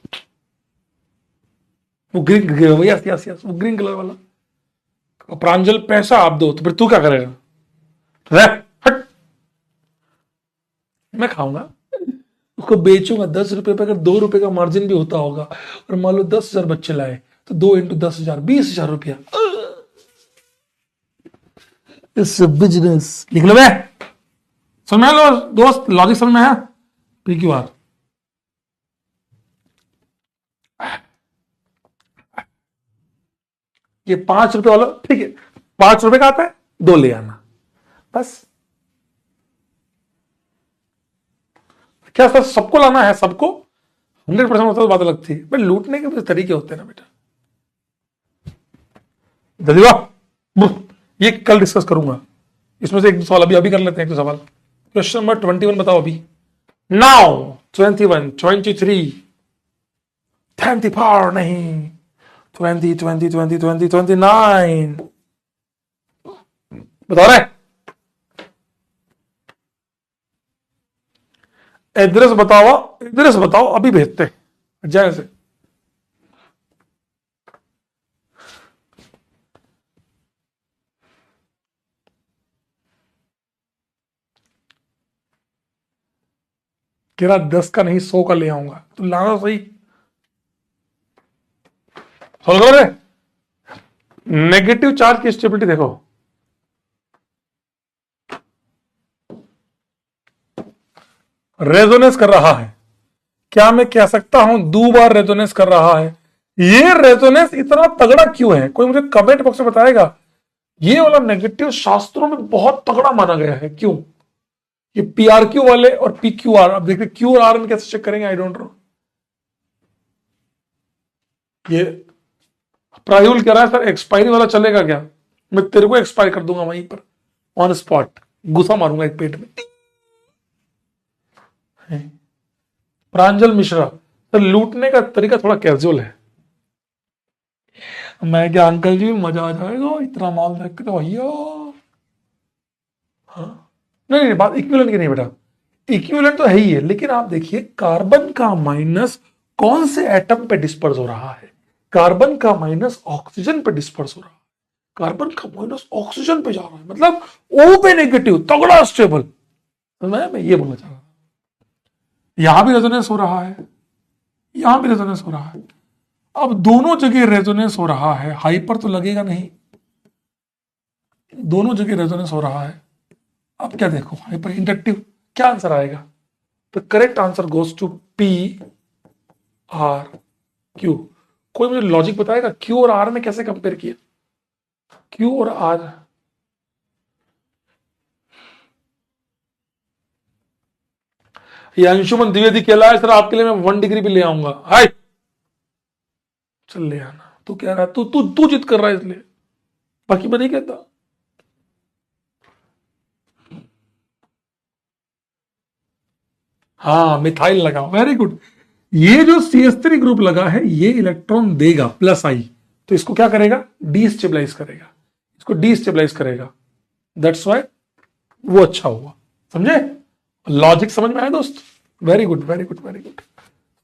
वो ग्रीन, यस यस यस, वो ग्रीन कलर वाला। प्रांजल पैसा आप दो तो फिर तू क्या करेगा? हट, मैं खाऊंगा, उसको बेचूंगा 10 रुपए पे। अगर 2 रुपए का मार्जिन भी होता होगा और मान लो 10,000 बच्चे लाए तो 2 × 10,000 20,000 रुपया। इस बिजनेस लिख लो बे, समझ में लो दोस्त, लॉजिक समझ में आया? PQR ये 5 रुपए वाला, ठीक है, 5 रुपए का आता है, 2 ले आना बस। क्या सर सबको लाना है? सबको 100% होता तो बात अलग थी, बट लूटने के भी तरीके होते हैं ना बेटा। जल्दी वाह, ये कल डिस्कस करूंगा। इसमें से एक दो सवाल अभी कर लेते हैं। एक दो सवाल। क्वेश्चन नंबर 21 बताओ अभी। नाउ 21, 23, 24 नहीं, 20, 20, 20, 20, 29 बताओ रे। एड्रेस बताओ, एड्रेस बताओ, अभी भेजते जय से। तेरा 10 का नहीं 100 का ले आऊंगा, तू लाना सही। सोल्व करो रे। नेगेटिव चार्ज की स्टेबिलिटी देखो, रेजोनेंस कर रहा है। क्या मैं कह सकता हूं 2 बार रेजोनेंस कर रहा है? ये रेजोनेंस इतना तगड़ा क्यों है? कोई मुझे कमेंट बॉक्स में बताएगा। ये वाला नेगेटिव शास्त्रों में बहुत तगड़ा माना गया है, क्यों? ये PRQ वाले और PQR, अब देखते Q और R में कैसे चेक करेंगे, आई डोंट नो। ये प्रायुल कह रहा है सर एक्सपायरी वाला चलेगा क्या? मैं तेरे को एक्सपायर कर दूंगा वहीं पर, ऑन स्पॉट गुस्सा मारूंगा एक पेट में। प्रांजल मिश्रा, तो लूटने का तरीका थोड़ा कैजुअल है। मैं क्या अंकल जी मजा आ जाएगा इतना माल देख के तो भैया। हाँ नहीं, बात इक्विवेलेंट की नहीं बेटा, इक्विवेलेंट तो है ही है, लेकिन आप देखिए कार्बन का माइनस कौन से एटम पे डिस्पर्स हो रहा है? कार्बन का माइनस ऑक्सीजन पे डिस्पर्स हो रहा है, कार्बन का माइनस ऑक्सीजन पे जा रहा है, मतलब O पे नेगेटिव, तगड़ा स्टेबल। तो मैं ये बोलना चाह रहा हूं, यहां भी रेजोनेंस हो रहा है, यहां भी रेजोनेंस हो रहा है। अब दोनों जगह रेजोनेंस हो रहा है, हाइपर तो लगेगा नहीं, दोनों जगह रेजोनेंस हो रहा है। अब क्या देखो, हाइपर इंडक्टिव, क्या आंसर आएगा? तो correct answer goes to PRQ। कोई मुझे लॉजिक बताएगा Q और R में कैसे कंपेयर किया? Q और R, ये अंशुमन द्विवेदी कहला है सर, आपके लिए मैं 1 डिग्री भी ले आऊंगा। हाय चल ले आना, तू कह रहा है, तू तू तू जिद कर रहा है इसलिए, बाकी मैं नहीं कहता। हाँ मिथाइल लगाओ, वेरी गुड। ये जो CH3 ग्रुप लगा है ये इलेक्ट्रॉन देगा +I, तो इसको क्या करेगा? डीस्टेबलाइज करेगा, इसको डीस्टेबलाइज करेगा। दैट्स व्हाई वो अच्छा हुआ। समझे? लॉजिक समझ में आया दोस्त? Very good very good very good.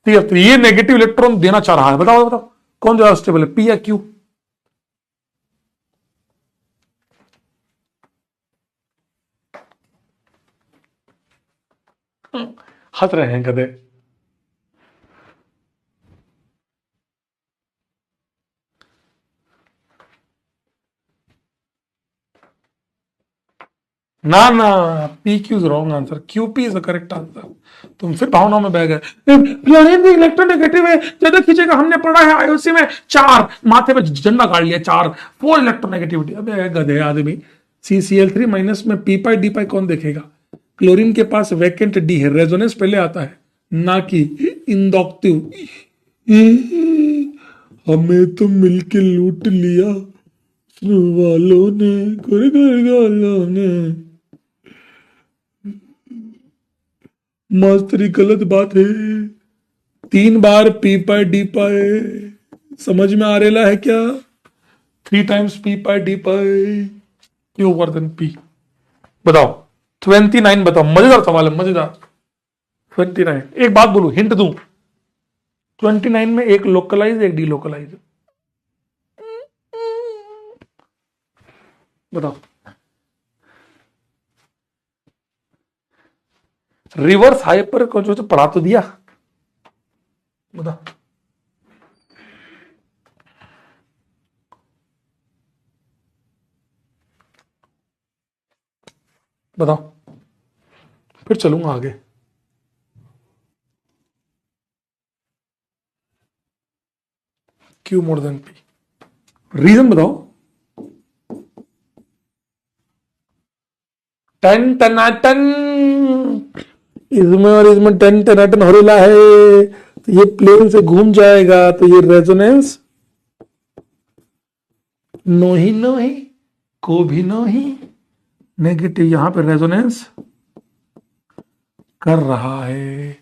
CH3 ये नेगेटिव इलेक्ट्रॉन देना चाह रहा है, बताओ बताओ कौन ज्यादा स्टेबल है, P या Q? हंस रहे हैं गधे। ना ना, PQ is wrong answer, QP is the correct answer. तुम फिर भावनाओं में बह गए। फ्लोरीन भी इलेक्ट्रोनेगेटिव है, ज्यादा खींचेगा। हमने पढ़ा है IOC में 4, माथे पे झंडा गाड़ लिया, 4 इलेक्ट्रोनेगेटिविटी। अबे गधे आदमी, CCl3 माइनस में P पाई D पाई कौन देखेगा? क्लोरीन के पास वैकेंट D है, रेजोनेंस पहले आता है, ना कि इंडक्टिव। हमें तो मिलके लूट लिया वालों ने, वालों ने। मास्टरी गलत बात है। 3 बार पी पाए डी पाए, समझ में आ रहा है क्या? 3 times पी पाए डी पाए क्यू ओवर देन पी। बताओ 29 बताओ, मजेदार सवाल है, मजेदार। 29, एक बात बोलू, हिंट दूं, 29 में एक लोकलाइज एक डीलोकलाइज। बताओ। रिवर्स हाइपर को जो पढ़ा तो दिया, बताओ। बताओ, फिर चलूंगा आगे। Q more than P, reason बताओ। टन टनाटन, इसमें और इसमें टन टनाटन हो रहा है, तो ये प्लेन से घूम जाएगा, तो ये रेजोनेंस नो ही को भी नो ही नेगेटिव, यहां पे रेजोनेंस कर रहा है।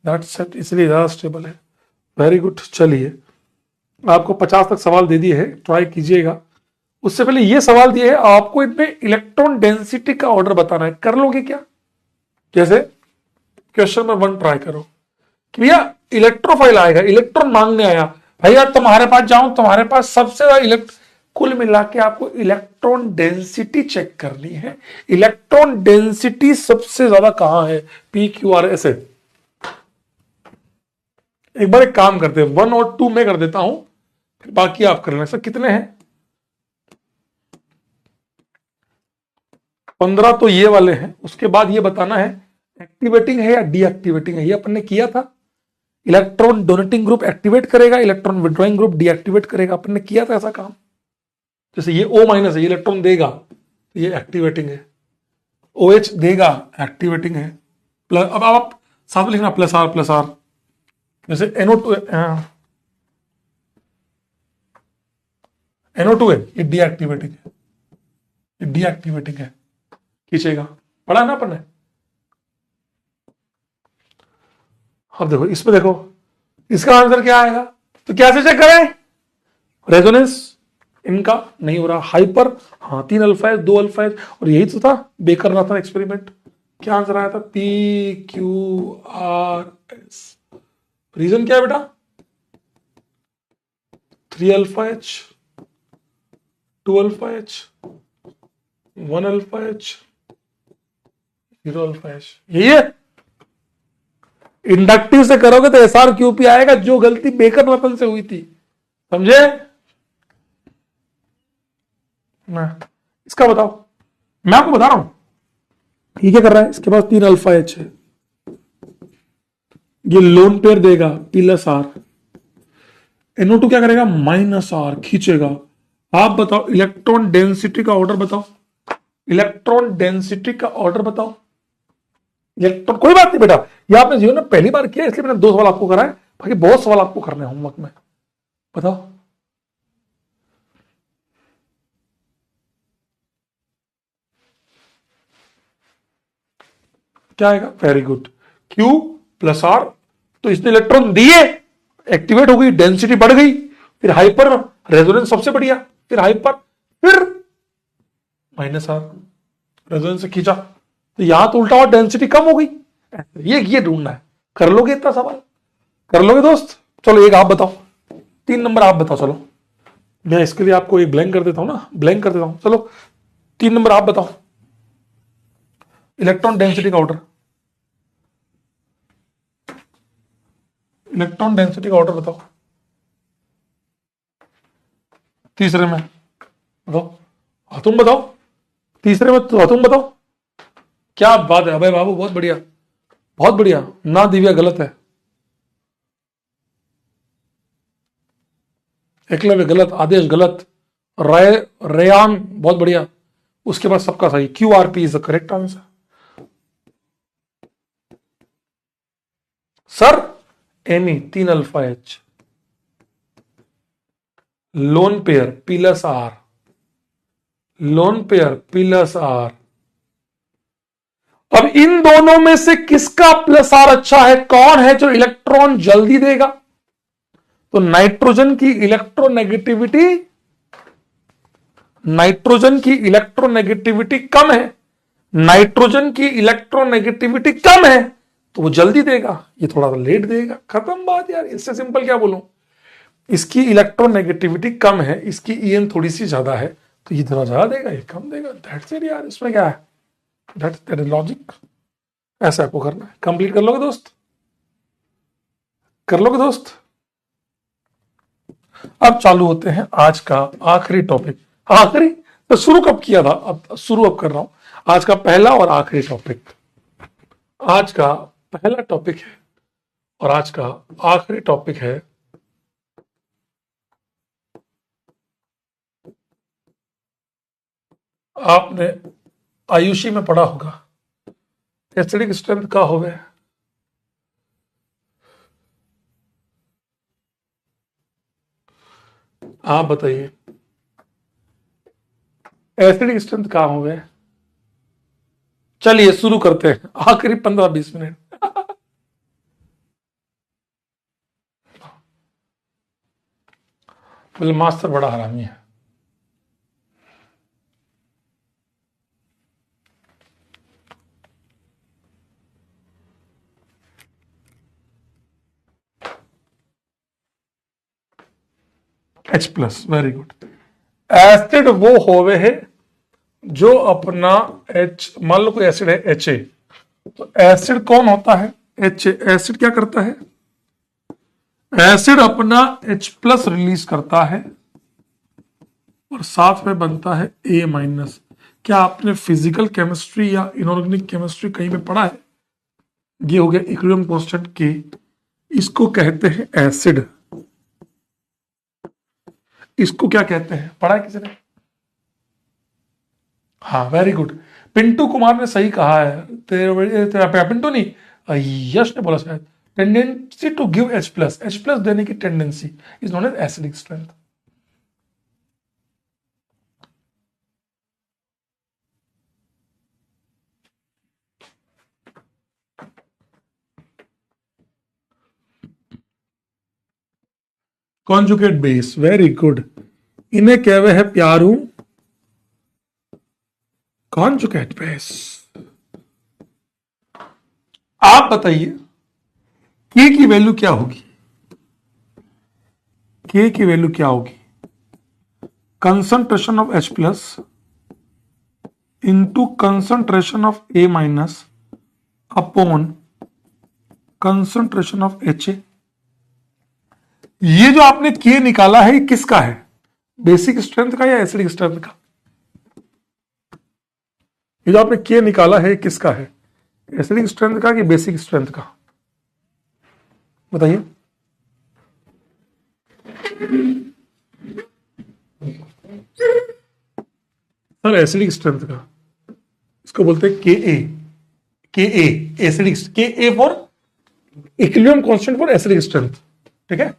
दैट्स इट, इसलिए ज्यादा स्टेबल है। Very good. चलिए, आपको 50 तक सवाल दे दिए है, ट्राई कीजिएगा। उससे पहले ये सवाल दिए है आपको, इनमें इलेक्ट्रॉन डेंसिटी का ऑर्डर बताना है, कर लोगे क्या? जैसे क्वेश्चन नंबर 1 ट्राई करो कि भैया इलेक्ट्रोफाइल आएगा, इलेक्ट्रॉन मांगने आया, भैया तुम्हारे पास जाऊं, तुम्हारे पास सबसे ज्यादा कुल मिला के आपको इलेक्ट्रॉन डेंसिटी चेक करनी है। इलेक्ट्रॉन डेंसिटी सबसे ज्यादा कहां है? P Q R S. एक बार एक काम करते हैं, 1 और 2 में कर देता हूं, फिर बाकी आप कर लेना। सर कितने हैं? 15 तो ये वाले हैं। उसके बाद ये बताना है एक्टिवेटिंग है या डीएक्टिवेटिंग है। ये अपन ने किया था, इलेक्ट्रॉन डोनेटिंग ग्रुप एक्टिवेट करेगा, इलेक्ट्रॉन विड्रॉइंग ग्रुप डीएक्टिवेट करेगा। अपन ने किया था ऐसा काम। जैसे ये O- है, ये इलेक्ट्रॉन देगा, तो ये एक्टिवेटिंग है। OH देगा, एक्टिवेटिंग है। प्लस, अब आप साथ में लिखना प्लस आर। जैसे NO2 है, ये डीएक्टिवेटिंग है, ये डीएक्टिवेटिंग है, खींचेगा। पढ़ा ना अपन ने? अब देखो इसमें, देखो इसका आंसर क्या आएगा, तो कैसे चेक करें? रेजोनेंस इनका नहीं हो रहा, हाइपर, हाँ 3 अल्फा है 2 अल्फा है, और यही तो था बेकर रहा था एक्सपेरिमेंट। क्या आंसर आया था? PQRS। रीजन क्या है बेटा? 3 alpha H, 2 alpha H, 1 alpha H, 0 alpha H, यही है। इंडक्टिव से करोगे तो SR QP आएगा, जो गलती बेकर रतन से हुई थी, समझे? इसका बताओ, मैं आपको बता रहा हूं ये क्या कर रहा है। इसके पास 3 अल्फा H है, ये लोन पेयर देगा +R, NO2 क्या करेगा? -R, खींचेगा। आप बताओ इलेक्ट्रॉन डेंसिटी का ऑर्डर बताओ, इलेक्ट्रॉन डेंसिटी का ऑर्डर बताओ। इलेक्ट्रॉन, कोई बात नहीं बेटा, ये आपने जीवन में पहली बार किया, इसलिए मैंने 2 सवाल आपको कराए, बाकी बहुत सवाल आपको करने होमवर्क में। बताओ क्या आएगा? Very good, Q+R। तो इसने इलेक्ट्रॉन दिए, एक्टिवेट हो गई, डेंसिटी बढ़ गई, फिर हाइपर, रेजोनेंस सबसे बढ़िया, फिर हाइपर, फिर -R, रेजोनेंस से खींचा, तो यहां तो उल्टा और डेंसिटी कम हो गई। ये ढूंढना है। कर लोगे इतना सवाल? कर लोगे दोस्त? चलो एक आप बताओ, 3 नंबर आप बताओ। चलो मैं इसके लिए आपको एक ब्लैंक कर देता हूं ना, ब्लैंक कर देता हूं। चलो 3 नंबर आप बताओ, इलेक्ट्रॉन डेंसिटी का ऑर्डर, इलेक्ट्रॉन डेंसिटी का ऑर्डर बताओ। तीसरे में बताओ, तुम बताओ। तीसरे में तो तुम बताओ। क्या बात है अभय बाबू, बहुत बढ़िया, बहुत बढ़िया। ना दिव्या गलत है, एकलव्य गलत, आदेश गलत, रेयान बहुत बढ़िया। उसके बाद सबका सही, QRP is the correct answer. Sir any 3 alpha H, lone pair plus R, lone pair plus R. अब इन दोनों में से किसका प्लस आर अच्छा है, कौन है जो इलेक्ट्रॉन जल्दी देगा? तो नाइट्रोजन की इलेक्ट्रोनेगेटिविटी, नाइट्रोजन की इलेक्ट्रोनेगेटिविटी कम है, नाइट्रोजन की इलेक्ट्रोनेगेटिविटी कम है तो वो जल्दी देगा, ये थोड़ा सा लेट देगा। खत्म बात यार, इससे सिंपल क्या बोलूं। इसकी इलेक्ट्रोनेगेटिविटी कम है, इसकी ईएन थोड़ी सी ज्यादा है, तो ये थोड़ा ज्यादा देगा, ये कम देगा। दैट्स इट यार, इसमें क्या है, दैट इज लॉजिक। ऐसा आपको करना है। कंप्लीट कर लोगे दोस्त, कर लोगे दोस्त। अब चालू होते हैं आज का आखिरी टॉपिक। आखिरी तो शुरू कब किया था, अब शुरू अब कर रहा हूं। आज का पहला और आखिरी टॉपिक, आज का पहला टॉपिक है और आज का आखिरी टॉपिक है आपने आयुषी में पढ़ा होगा, एसिडिक स्ट्रेंथ का हो गया। आप बताइए एसिडिक स्ट्रेंथ कहां हो गए। चलिए शुरू करते हैं, आखिरी 15-20 मिनट। बोले मास्टर बड़ा हरामी है। H plus, very good. Acid वो होवे है जो अपना H, मान लो कोई एसिड है HA, तो एसिड कौन होता है, HA। एसिड क्या करता है, एसिड अपना H प्लस रिलीज करता है और साथ में बनता है A माइनस। क्या आपने फिजिकल केमिस्ट्री या इनऑर्गेनिक केमिस्ट्री कहीं पे पढ़ा है? ये हो गया इक्विलिब्रियम कांस्टेंट K, इसको कहते हैं एसिड। इसको क्या कहते हैं, पढ़ा है किसी ने? हाँ वेरी गुड, पिंटू कुमार ने सही कहा है। तेरा पिंटू नहीं, यश ने बोला शायद। Tendency to give H plus, H plus देने की tendency is known as acidic strength. Conjugate base, very good. इन्हें कहवे है प्यारू कॉन्जुगेट बेस। आप बताइए के की वैल्यू क्या होगी, के की वैल्यू क्या होगी, concentration of H plus into concentration of A minus upon concentration of HA। ये जो आपने के निकाला है ये किसका है, बेसिक स्ट्रेंथ का या एसिडिक स्ट्रेंथ का? ये जो आपने के निकाला है ये किसका है, एसिडिक स्ट्रेंथ का कि बेसिक स्ट्रेंथ का? बताइए। सर एसिडिक स्ट्रेंथ का, इसको बोलते हैं के ए। के ए एसिडिक, के A for equilibrium constant for acidic strength, ठीक है।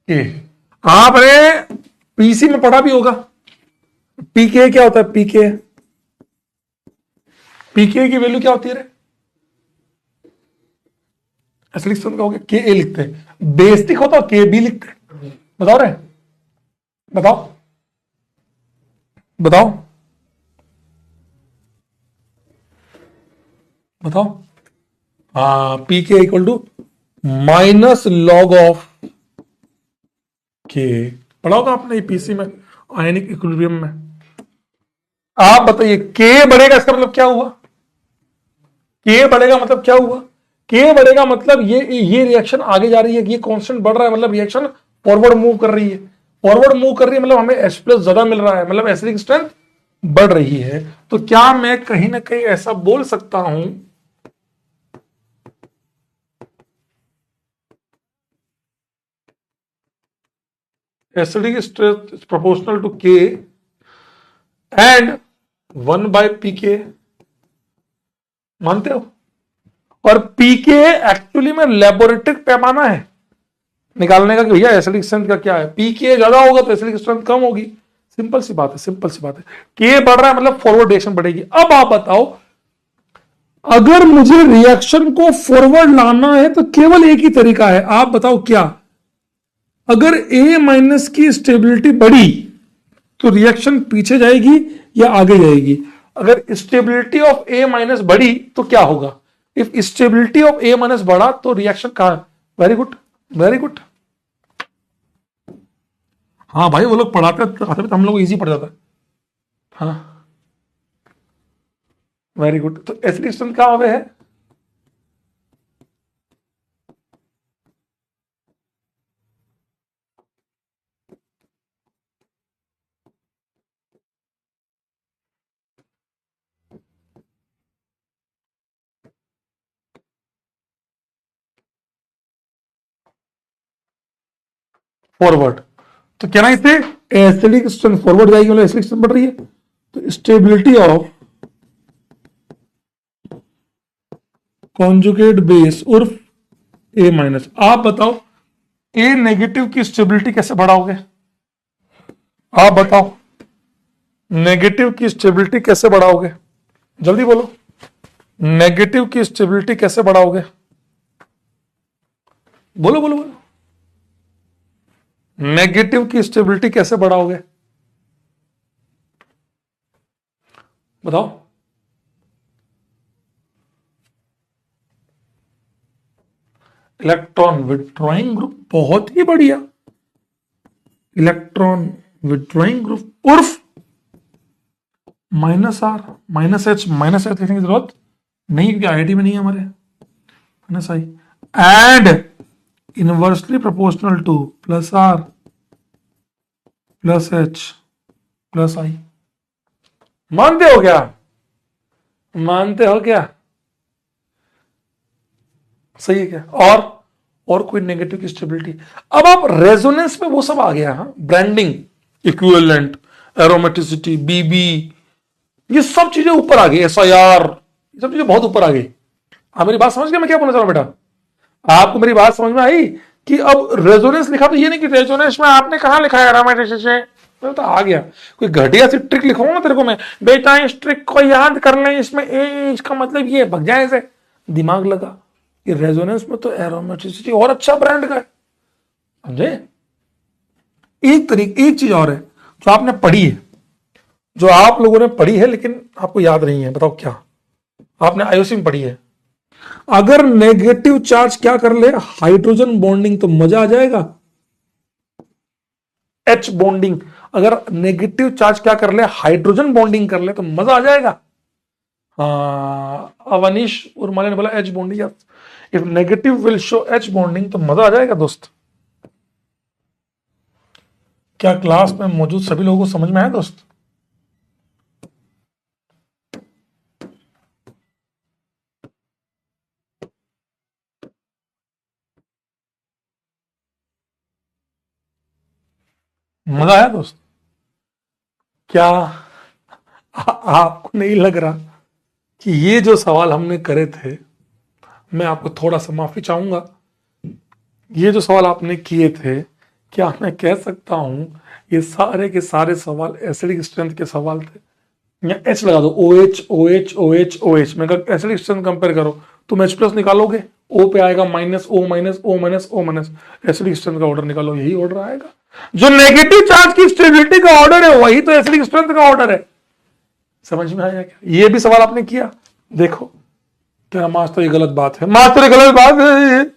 के आपने पीसी में पढ़ा भी होगा, पीके क्या होता है, पीके, पीके की वैल्यू क्या होती है रे, एसिडिक स्ट्रेंथ का हो गया के ए लिखते हैं, बेसिक होता है के बी लिखते हैं। बताओ रे, बताओ बताओ बताओ। हाँ, P K equal to minus log of K, पढ़ा होगा आपने पीसी में, आयनिक इक्विलिब्रियम में। आप बताइए के बढ़ेगा इसका मतलब क्या हुआ, के बढ़ेगा मतलब क्या हुआ, के बढ़ेगा मतलब ये रिएक्शन आगे जा रही है, ये कांस्टेंट बढ़ रहा है मतलब रिएक्शन फॉरवर्ड मूव कर रही है, फॉरवर्ड मूव कर रही है मतलब हमें H प्लस ज्यादा मिल रहा है, मतलब एसिडिक स्ट्रेंथ बढ़ रही है। तो क्या मैं कहीं ना कहीं ऐसा बोल सकता हूं acidic strength is proportional to K and 1/pk, मानते हो? और पीके एक्चुअली में लेबोरेटरी पैमाना है निकालने का कि भैया एसिडिक स्ट्रेंथ का क्या है। पीके ज्यादा होगा तो एसिडिक स्ट्रेंथ कम होगी। सिंपल सी बात है, सिंपल सी बात है। के बढ़ रहा है मतलब फॉरवर्ड रिएक्शन बढ़ेगी। अब आप बताओ, अगर मुझे रिएक्शन को फॉरवर्ड लाना है तो केवल एक ही तरीका है। आप बताओ क्या? अगर ए माइनस की स्टेबिलिटी बढ़ी तो रिएक्शन पीछे जाएगी या आगे जाएगी? अगर स्टेबिलिटी ऑफ ए माइनस बढ़ी तो क्या होगा? If stability of A minus बढ़ा तो रिएक्शन कहां? Very good, very good. हाँ भाई, वो लोग पढ़ाते तो हम लोग इजी पढ़ जाता है। हाँ वेरी गुड। तो एसिडिक स्ट्रेंथ कहां हुए है? फॉरवर्ड। तो कहना इसे एसिडिक स्ट्रेंथ फॉरवर्ड जाएगी मतलब एसिडिक स्ट्रेंथ बढ़ रही है। तो स्टेबिलिटी ऑफ कॉन्जुगेट बेस उर्फ ए माइनस। आप बताओ ए नेगेटिव की स्टेबिलिटी कैसे बढ़ाओगे? आप बताओ नेगेटिव की स्टेबिलिटी कैसे बढ़ाओगे? जल्दी बोलो, नेगेटिव की स्टेबिलिटी कैसे बढ़ाओगे? बोलो बोलो बोलो, नेगेटिव की स्टेबिलिटी कैसे बढ़ाओगे? बताओ। इलेक्ट्रॉन विड्रॉइंग ग्रुप, बहुत ही बढ़िया। इलेक्ट्रॉन विड्रॉइंग ग्रुप उर्फ माइनस आर माइनस एच लिखने की जरूरत नहीं क्योंकि आईआईटी में नहीं है हमारे। Minus I and inversely proportional to plus R plus H plus I. मानते हो क्या? मानते हो क्या? सही है क्या? और कोई नेगेटिव की स्टेबिलिटी? अब आप रेजोनेंस में वो सब आ गया। हाँ, ब्रांडिंग, इक्विवेलेंट, एरोमेटिसिटी, बीबी, ये सब चीजें ऊपर आ गई। एसआईआर, ये सब चीजें बहुत ऊपर आ गई। आप मेरी बात समझ गए मैं क्या बोलना चाह रहा हूं बेटा? आपको मेरी बात समझ में आई कि अब रेजोनेंस लिखा तो ये नहीं कि रेजोनेंस में आपने कहा लिखा है एरोमेटिसिटी, तो आ गया। कोई घटिया सी ट्रिक लिखूंगा ना तेरे को मैं, बेटा इस ट्रिक को याद कर लें, इसमें ए इसका मतलब ये भग जाए ऐसे, दिमाग लगा। ये रेजोनेंस में तो एरोमेटिसिटी और अच्छा ब्रांड का है, समझे? एक चीज और है जो आपने पढ़ी है, जो आप लोगों ने पढ़ी है लेकिन आपको याद नहीं है। बताओ क्या? आपने आईओसी में पढ़ी है। अगर नेगेटिव चार्ज क्या कर ले, हाइड्रोजन बॉन्डिंग, तो मजा आ जाएगा। एच बॉन्डिंग, अगर नेगेटिव चार्ज क्या कर ले, हाइड्रोजन बॉन्डिंग कर ले, तो मजा आ जाएगा। अवनीश उर्माले ने बोला H bonding, if negative will show H bonding, तो मजा आ जाएगा दोस्त। क्या क्लास में मौजूद सभी लोगों को समझ में आया दोस्त? मजा आया दोस्त? क्या आपको नहीं लग रहा कि ये जो सवाल हमने करे थे, मैं आपको थोड़ा सा माफी चाहूंगा, ये जो सवाल आपने किए थे, क्या मैं कह सकता हूं ये सारे के सारे सवाल एसिडिक स्ट्रेंथ के सवाल थे? या एच लगा दो, O H O H O H O H, मैं एसिडिक स्ट्रेंथ कंपेयर करो, तुम एच प्लस निकालोगे, ओ पे आएगा minus O minus O minus O minus, acidic strength का ऑर्डर निकालो, यही ऑर्डर आएगा। जो नेगेटिव चार्ज की स्टेबिलिटी का ऑर्डर है वही तो एसिडिक स्ट्रेंथ का ऑर्डर है। समझ में आया क्या? ये भी सवाल आपने किया। देखो क्या मास्टर, ये गलत बात है, मास्टर ये गलत बात है,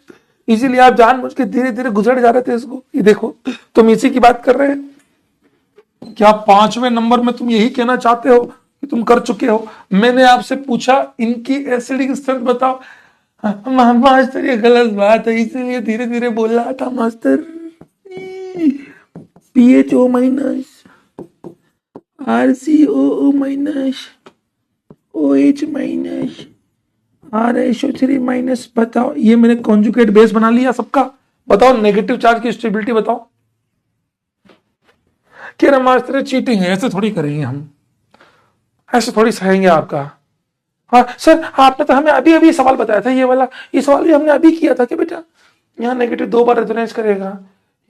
इसीलिए आप जानबूझ के धीरे धीरे गुजर जा रहे थे इसको। ये देखो तुम इसी की बात कर रहे हैं। क्या 5वें नंबर में तुम यही कहना चाहते हो कि तुम कर चुके हो? मैंने आपसे पूछा इनकी एसिडिक स्ट्रेंथ बताओ, मास्टर ये गलत बात है इसीलिए धीरे धीरे बोल रहा था master. PHO minus, RCOO minus, OH minus, RSO3 minus. बताओ ये मैंने कॉन्जुगेट बेस बना लिया सबका। बताओ नेगेटिव चार्ज की स्टेबिलिटी बताओ। कह रहे मास्टर चीटिंग है, ऐसे थोड़ी करेंगे हम, ऐसे थोड़ी सहेंगे आपका। हाँ सर, आपने तो हमें अभी अभी सवाल बताया था, ये सवाल भी हमने अभी किया था कि बेटा यहाँ नेगेटिव 2 बार रेजोनेंस करेगा,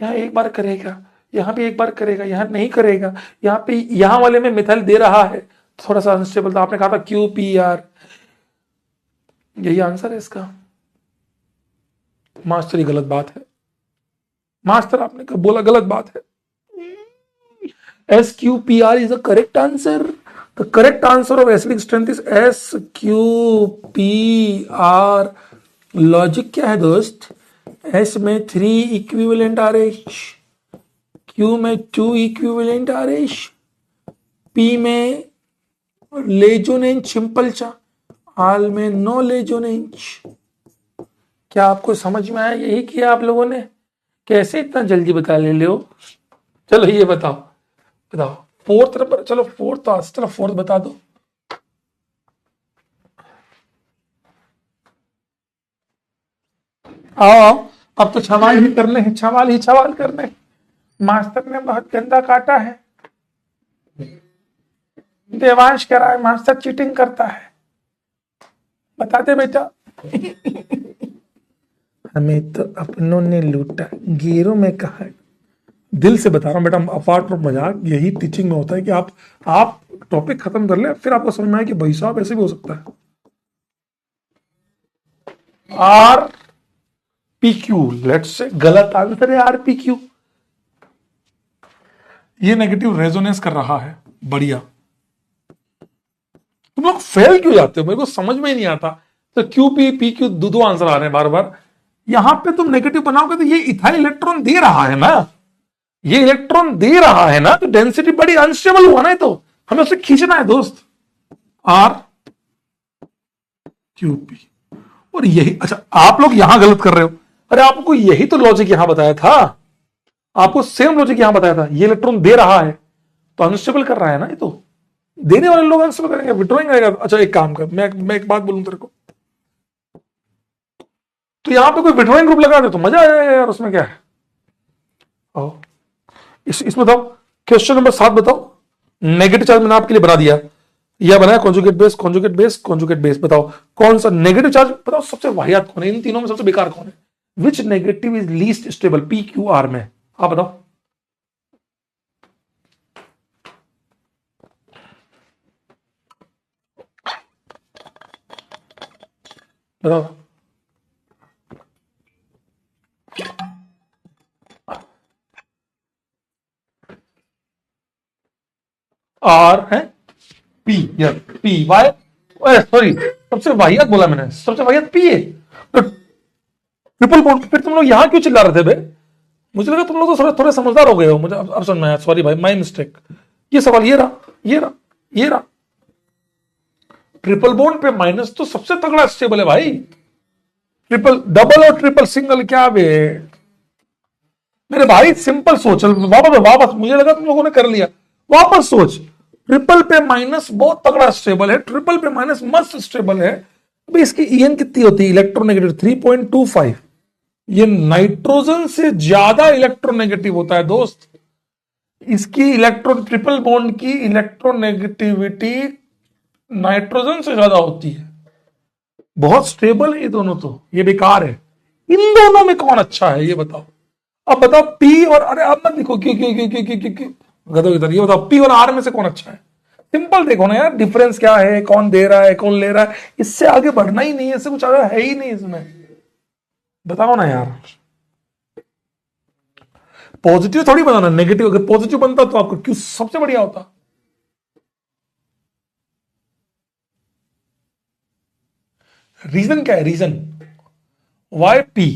यहाँ 1 बार करेगा, यहाँ भी 1 बार करेगा, यहाँ नहीं करेगा, यहाँ पे यहाँ वाले में मिथाइल दे रहा है, थोड़ा सा अनस्टेबल था, आपने कहा था क्यू पी आर, यही आंसर है इसका। मास्टर, ये गलत बात है मास्टर, आपने बोला गलत बात है। SQPR is the correct answer. The correct answer of acidic strength is SQPR. Logic क्या है दोस्त? S में 3 इक्विवेलेंट RH, Q में 2 इक्विवेलेंट RH, P में लेजोनेंच सिंपल चा, R में नो लेजोनेंच। क्या आपको समझ में आया? यही किया आप लोगों ने? कैसे इतना जल्दी बता ले लो? चलो ये बताओ फोर्थ नंबर, चलो फोर्थ बता दो। आओ अब तो सवाल ही करने हैं, सवाल करने हैं। मास्टर ने बहुत गंदा काटा है, देवांश कह रहा है मास्टर चीटिंग करता है, बता दे बेटा। हमें तो अपनों ने लूटा, गिरों में कहा। दिल से बता रहा हूं बेटा, अपार्ट फ्रॉम मजाक, यही टीचिंग में होता है कि आप टॉपिक खत्म कर ले, फिर आपको समझ में आए कि भाई साहब ऐसे भी हो सकता है। R P Q, let's say गलत आंसर है आर पी क्यू। ये नेगेटिव रेजोनेंस कर रहा है, बढ़िया। तुम लोग फेल क्यों जाते हो, मेरे को समझ में ही नहीं आता। तो क्यू पी क्यू दो आंसर आ रहे हैं बार बार। यहां पे तुम नेगेटिव बनाओगे तो ये इथाइल इलेक्ट्रॉन दे रहा है ना, ये इलेक्ट्रॉन दे रहा है ना, तो डेंसिटी बड़ी अनस्टेबल हुआ ना, तो हमें उसे खींचना है दोस्त। आर क्यूपी, और यही, अच्छा आप लोग यहां गलत कर रहे हो। अरे आपको यही तो लॉजिक यहां बताया था, आपको सेम लॉजिक यहां बताया था। ये इलेक्ट्रॉन दे रहा है तो अनस्टेबल कर रहा है ना, ये तो देने वाले लोग अनस्टेबल करेंगे, विड्रॉइंग करेगा। अच्छा एक काम कर, मैं एक बात बोलूं तेरे को, तो यहां पे कोई विड्रॉइंग ग्रुप लगा दे तो मजा आ जाएगा यार, उसमें क्या है। ओ, इसमें बताओ, क्वेश्चन नंबर 7 बताओ। नेगेटिव चार्ज मैंने आपके लिए बना दिया, यह बनाया conjugate base conjugate base conjugate base. बताओ कौन सा नेगेटिव चार्ज, बताओ सबसे वाहियात कौन है, इन तीनों में सबसे बेकार कौन है? Which negative is least stable P Q R में, आप बताओ। बताओ आर है पी, या पी वाई, सॉरी सबसे वाहियात बोला मैंने, सबसे वाहियात पी है। तो ट्रिपल बॉन्ड, फिर तुम लोग यहां क्यों चिल्ला रहे थे बे? मुझे लगा तुम लोग तो थोड़े समझदार हो गए हो, मुझे अब समझ में आया, सॉरी भाई, माय मिस्टेक। ये सवाल ये रहा। ट्रिपल बॉन्ड पे माइनस तो सबसे तगड़ा स्टेबल है भाई। ट्रिपल, डबल और ट्रिपल सिंगल क्या बे मेरे भाई, सिंपल सोच। वापस मुझे लगा तुम लोगों ने कर लिया, वापस सोच। ट्रिपल पे माइनस बहुत तगड़ा स्टेबल है, ट्रिपल पे माइनस मस्त स्टेबल है। अभी इसकी ईएन कितनी होती है, इलेक्ट्रोनेगेटिव 3.25। ये नाइट्रोजन से ज्यादा इलेक्ट्रोनेगेटिव होता है दोस्त। इसकी इलेक्ट्रॉन, ट्रिपल बॉन्ड की इलेक्ट्रोनेगेटिविटी नाइट्रोजन से ज्यादा होती है। बहुत स्टेबल है ये दोनों, तो ये बेकार है। इन दोनों में कौन अच्छा है ये बताओ। अब बताओ पी और, अरे अब मत लिखो क्यों क्यों क्यों क्यों क्यों क्यों क्यों गधो इधर, ये बताओ पी और आर में से कौन अच्छा है। सिंपल देखो ना यार, डिफरेंस क्या है, कौन दे रहा है कौन ले रहा है, इससे आगे बढ़ना ही नहीं है, इससे कुछ आगे है ही नहीं इसमें। बताओ ना यार, पॉजिटिव थोड़ी बनाना, नेगेटिव। अगर पॉजिटिव बनता तो आपको क्यों सबसे बढ़िया होता। रीजन क्या है, reason why P,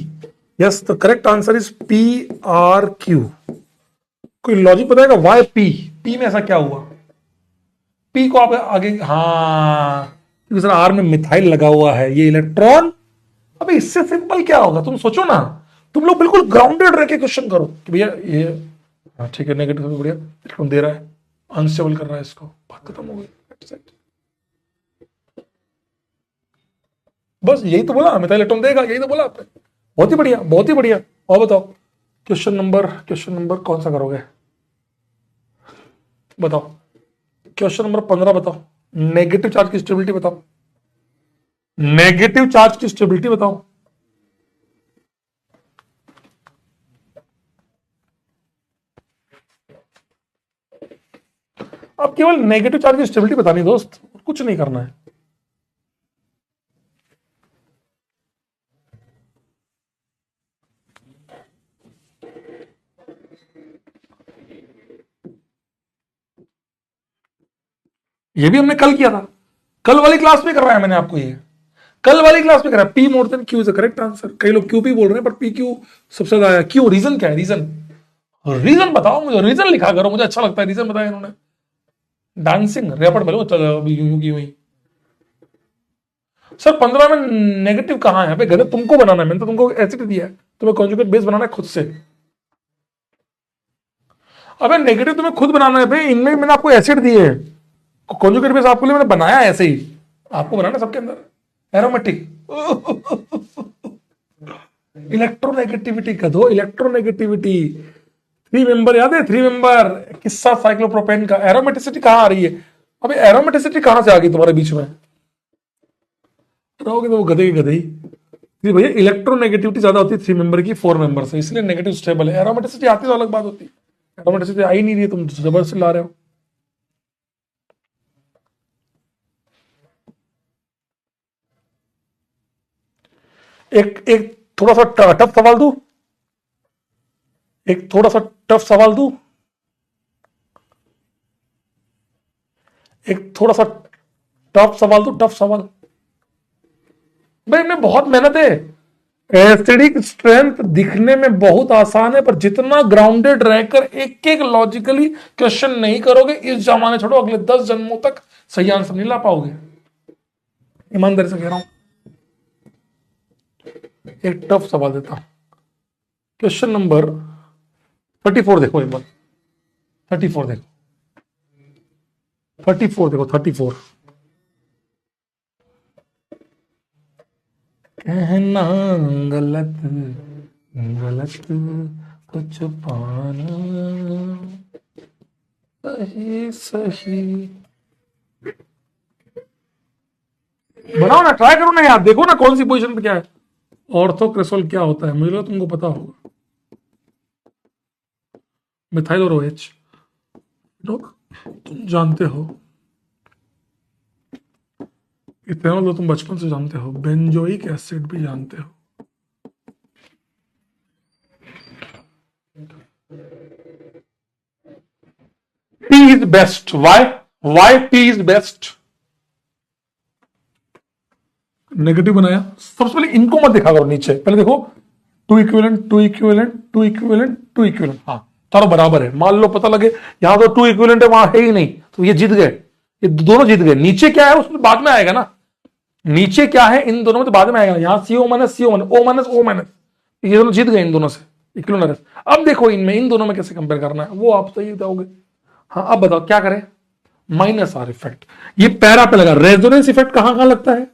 yes the correct answer is P R Q. कोई लॉजिक बताएगा वाई पी में ऐसा क्या हुआ? पी को आप आगे, हाँ क्योंकि सर आर में मिथाइल लगा हुआ है, ये इलेक्ट्रॉन। अबे इससे सिंपल क्या होगा, तुम सोचो ना। तुम लोग बिल्कुल ग्राउंडेड रह के क्वेश्चन करो कि भैया ये, हाँ ठीक है, नेगेटिव सबसे बढ़िया, इलेक्ट्रॉन दे रहा है, अनस्टेबल कर रहा है, इसको बात खत्म हो गई। बस यही तो बोला, मिथाइल इलेक्ट्रॉन देगा, यही तो बोला आपने। बहुत ही बढ़िया, बहुत ही बढ़िया। और बताओ क्वेश्चन नंबर कौन सा करोगे, बताओ। क्वेश्चन नंबर 15 बताओ, नेगेटिव चार्ज की स्टेबिलिटी बताओ। नेगेटिव चार्ज की स्टेबिलिटी बताओ। अब केवल नेगेटिव चार्ज की स्टेबिलिटी बतानी दोस्त, कुछ नहीं करना है। ये भी हमने कल किया था, कल वाली क्लास में करवाया मैंने आपको, ये कल वाली क्लास में कराया। P more than Q is the correct answer. कई लोग क्यू पी बोल रहे हैं, पर पी क्यू सबसे ज्यादा आया। क्यों? रीजन क्या है? रीजन बताओ मुझे, रीजन लिखा करो, मुझे अच्छा लगता है रीजन बताया इन्होंने। डांसिंग रेपट बोलो यूं की हुई। सर 15 में नेगेटिव कहां है? गणित तुमको बनाना है, मैंने तो तुमको एसिड दिया है, तुम्हें कॉन्जुगेट बेस बनाना है खुद से। अबे नेगेटिव तुम्हें खुद बनाना है भाई, इनमें मैंने आपको एसिड दिए है, कॉन्जुगेट बेस आपके लिए मैंने बनाया ऐसे ही, आपको बनाना सबके अंदर एरोमेटिक। इलेक्ट्रोनेगेटिविटी का दो, इलेक्ट्रोनेगेटिविटी। 3 मेंबर याद है? 3 मेंबर किस्सा साइक्लोप्रोपेन का। एरोमेटिसिटी कहां आ रही है? अबे एरोमेटिसिटी कहां से आ गई तुम्हारे बीच में? रहोगे तो वो गधे के गधे ही भैया। इलेक्ट्रोनेगेटिविटी ज्यादा होती है 3 मेंबर की 4 मेंबर से, इसलिए नेगेटिव स्टेबल है। एरोमेटिसिटी आती तो अलग बात होती है, एरोमेटिसिटी आई नहीं रही, तुम जबरदस्ती ला रहे हो। एक एक थोड़ा सा टफ सवाल दूं, एक थोड़ा सा टफ सवाल दूं, एक थोड़ा सा टफ सवाल दूं, टफ सवाल। भाई इनमें बहुत मेहनत है। एसिडिक स्ट्रेंथ दिखने में बहुत आसान है, पर जितना ग्राउंडेड रहकर एक एक लॉजिकली क्वेश्चन नहीं करोगे, इस जमाने छोड़ो अगले 10 जन्मों तक सही आंसर नहीं ला पाओगे। ईमानदारी से कह रहा हूं। एक टफ सवाल देता हूं, क्वेश्चन नंबर 34 देखो एक बार। 34 देखो, 34 देखो, 34। कहना गलत गलत तो छुपाना सही सही। बनाओ ना, ट्राई करो ना यार, देखो ना कौन सी पोजीशन पे क्या है। ऑर्थोक्रेसोल क्या होता है? मुझे लगा तुमको पता होगा। मिथाइल और OH लोग तुम जानते हो, इथेनॉल तो तुम बचपन से जानते हो, बेंजोइक एसिड भी जानते हो। P is best. Why? Why P is best? Negative बनाया, सबसे पहले इनको मत दिखा करो नीचे, पहले देखो 2 इक्विवेलेंट 2 इक्विवेलेंट 2 इक्विवेलेंट 2 इक्विवेलेंट। हाँ चारों बराबर है, मान लो पता लगे यहां तो 2 इक्विवेलेंट है, वहां है ही नहीं, तो ये जीत गए, ये दोनों जीत गए। नीचे क्या है उसमें बाद में आएगा ना, नीचे क्या है इन दोनों में तो बाद में आएगा। यहां CO minus CO minus O minus O minus, ये दोनों जीत गए इन दोनों से इक्विवेलेंट। अब देखो इनमें इन दोनों में कैसे कंपेयर करना है, वो आप सही बताओगे। हाँ अब बताओ क्या करें? माइनस R इफेक्ट, ये पैरा पे लगा। रेजोनेंस इफेक्ट कहां कहां लगता है?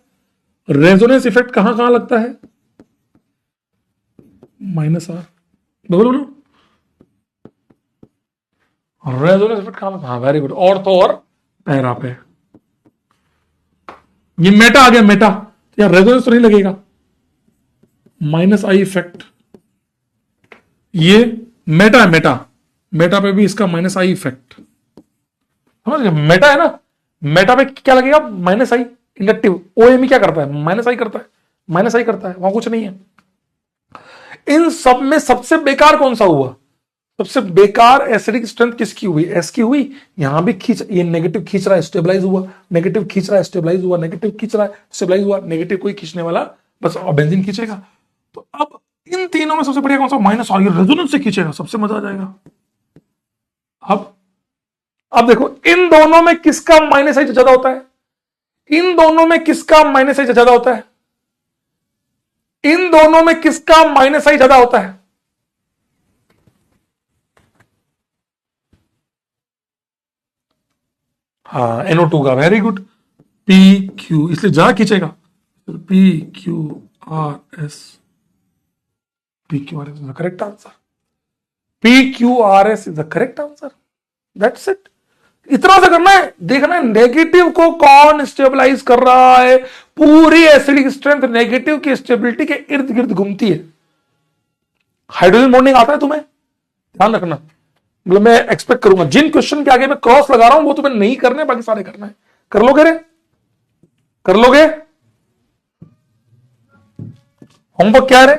रेजोनेंस इफेक्ट कहां कहां लगता है? माइनस R, बोलो बोलो। रेजोनेंस इफेक्ट कहां? हाँ वेरी गुड, और तो और पैरा पे। ये मेटा आ गया, मेटा यार रेजोनेंस तो नहीं लगेगा। माइनस I इफेक्ट, ये मेटा है, मेटा मेटा पे भी इसका माइनस I इफेक्ट, समझ गए? मेटा है ना, मेटा पे क्या लगेगा? Minus I inductive. OMe क्या करता है? माइनस I करता है, माइनस I करता है, वहां कुछ नहीं है। इन सब में सबसे बेकार कौन सा हुआ? सबसे बेकार एसिडिक स्ट्रेंथ किसकी हुई? S की हुई। यहां भी खींच, ये नेगेटिव खींच रहा है स्टेबलाइज हुआ, नेगेटिव खींच रहा है स्टेबलाइज हुआ, नेगेटिव खींच रहा है स्टेबलाइज हुआ। नेगेटिव कोई खींचने वाला बस बेंजीन खींचेगा। तो अब इन तीनों में सबसे बढ़िया कौन सा? माइनस R, रेजोनेंस से खींचेगा, सबसे मजा आ जाएगा। अब देखो इन दोनों में किसका माइनस I ज्यादा होता है? इन दोनों में किसका माइनस I ज्यादा होता है? इन दोनों में किसका माइनस I ज्यादा होता है? हाँ NO2 का, वेरी गुड। PQ, इसलिए ज्यादा खींचेगा। PQRS, PQRS is the correct answer. PQRS is the correct answer, that's it. इतना सा करना है, देखना है नेगेटिव को कौन स्टेबलाइज कर रहा है। पूरी एसिडिक स्ट्रेंथ नेगेटिव की स्टेबिलिटी के इर्द गिर्द घूमती है। हाइड्रोजन बॉन्डिंग आता है तुम्हें, ध्यान रखना। मतलब मैं एक्सपेक्ट करूंगा जिन क्वेश्चन के आगे मैं क्रॉस लगा रहा हूं वो तुम्हें नहीं करने, बाकी सारे करना है। कर लोगे रे, कर लोगे। होमवर्क क्या है रे,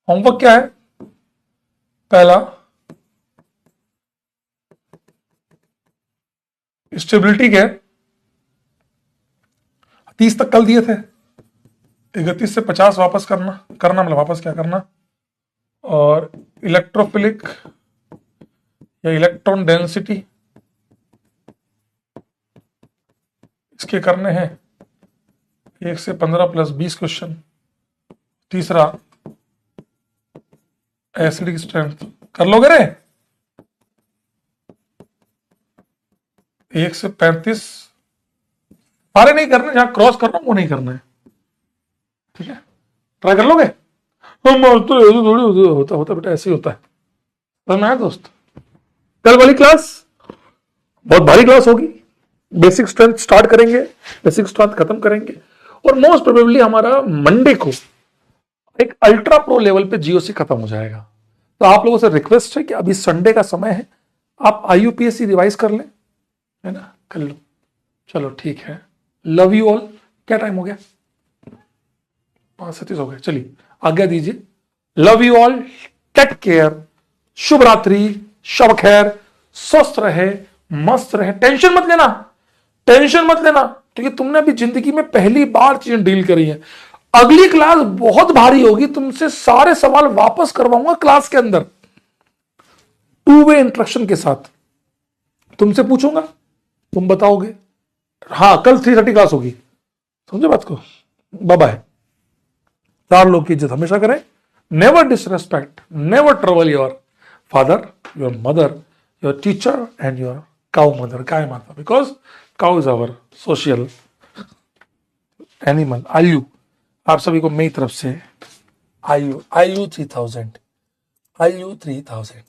होमवर्क क्या है? पहला स्टेबिलिटी के 30 तक कल दिए थे, 31 से 50 वापस करना, मतलब वापस क्या करना। और इलेक्ट्रोफिलिक या इलेक्ट्रॉन डेंसिटी इसके करने हैं 1 से 15 प्लस 20 क्वेश्चन। तीसरा एसिडिक स्ट्रेंथ, कर लोगे रे? 1 से 35 सारे नहीं करने, जहां क्रॉस कर रहा हूं वो नहीं करना है, ठीक है? ट्राई कर लोगे? तो थोड़ी होता बेटा, ऐसे ही होता है। समझ आया दोस्त? कल वाली क्लास बहुत भारी क्लास होगी। बेसिक स्ट्रेंथ स्टार्ट करेंगे, बेसिक स्ट्रेंथ खत्म करेंगे, और मोस्ट प्रोबेबली हमारा मंडे को एक अल्ट्रा प्रो लेवल पे जीओसी खत्म हो जाएगा। तो आप लोगों से रिक्वेस्ट है कि अभी संडे का समय है, आप IUPAC रिवाइज कर लें, है ना? कर लो, चलो ठीक है। Love you all. क्या टाइम हो गया? 5:37 हो गए। चलिए आज्ञा दीजिए। Love you all, take care, शुभ रात्रि, शब खैर, स्वस्थ रहे, मस्त रहे। टेंशन मत लेना, टेंशन मत लेना, क्योंकि तुमने अभी जिंदगी में पहली बार चीजें डील करी है। अगली क्लास बहुत भारी होगी, तुमसे सारे सवाल वापस करवाऊंगा क्लास के अंदर, 2-वे इंस्ट्रक्शन के साथ। तुमसे पूछूंगा, तुम बताओगे। हाँ, कल 3:30 क्लास होगी, समझे बात को? Bye bye. 4 लोग की इज्जत हमेशा करें। Never disrespect, never trouble your father, your mother, your teacher and your cow mother, गाय माता, because cow is our social animal. आयु आप सभी को मेरी तरफ से IU 3000, IU 3000।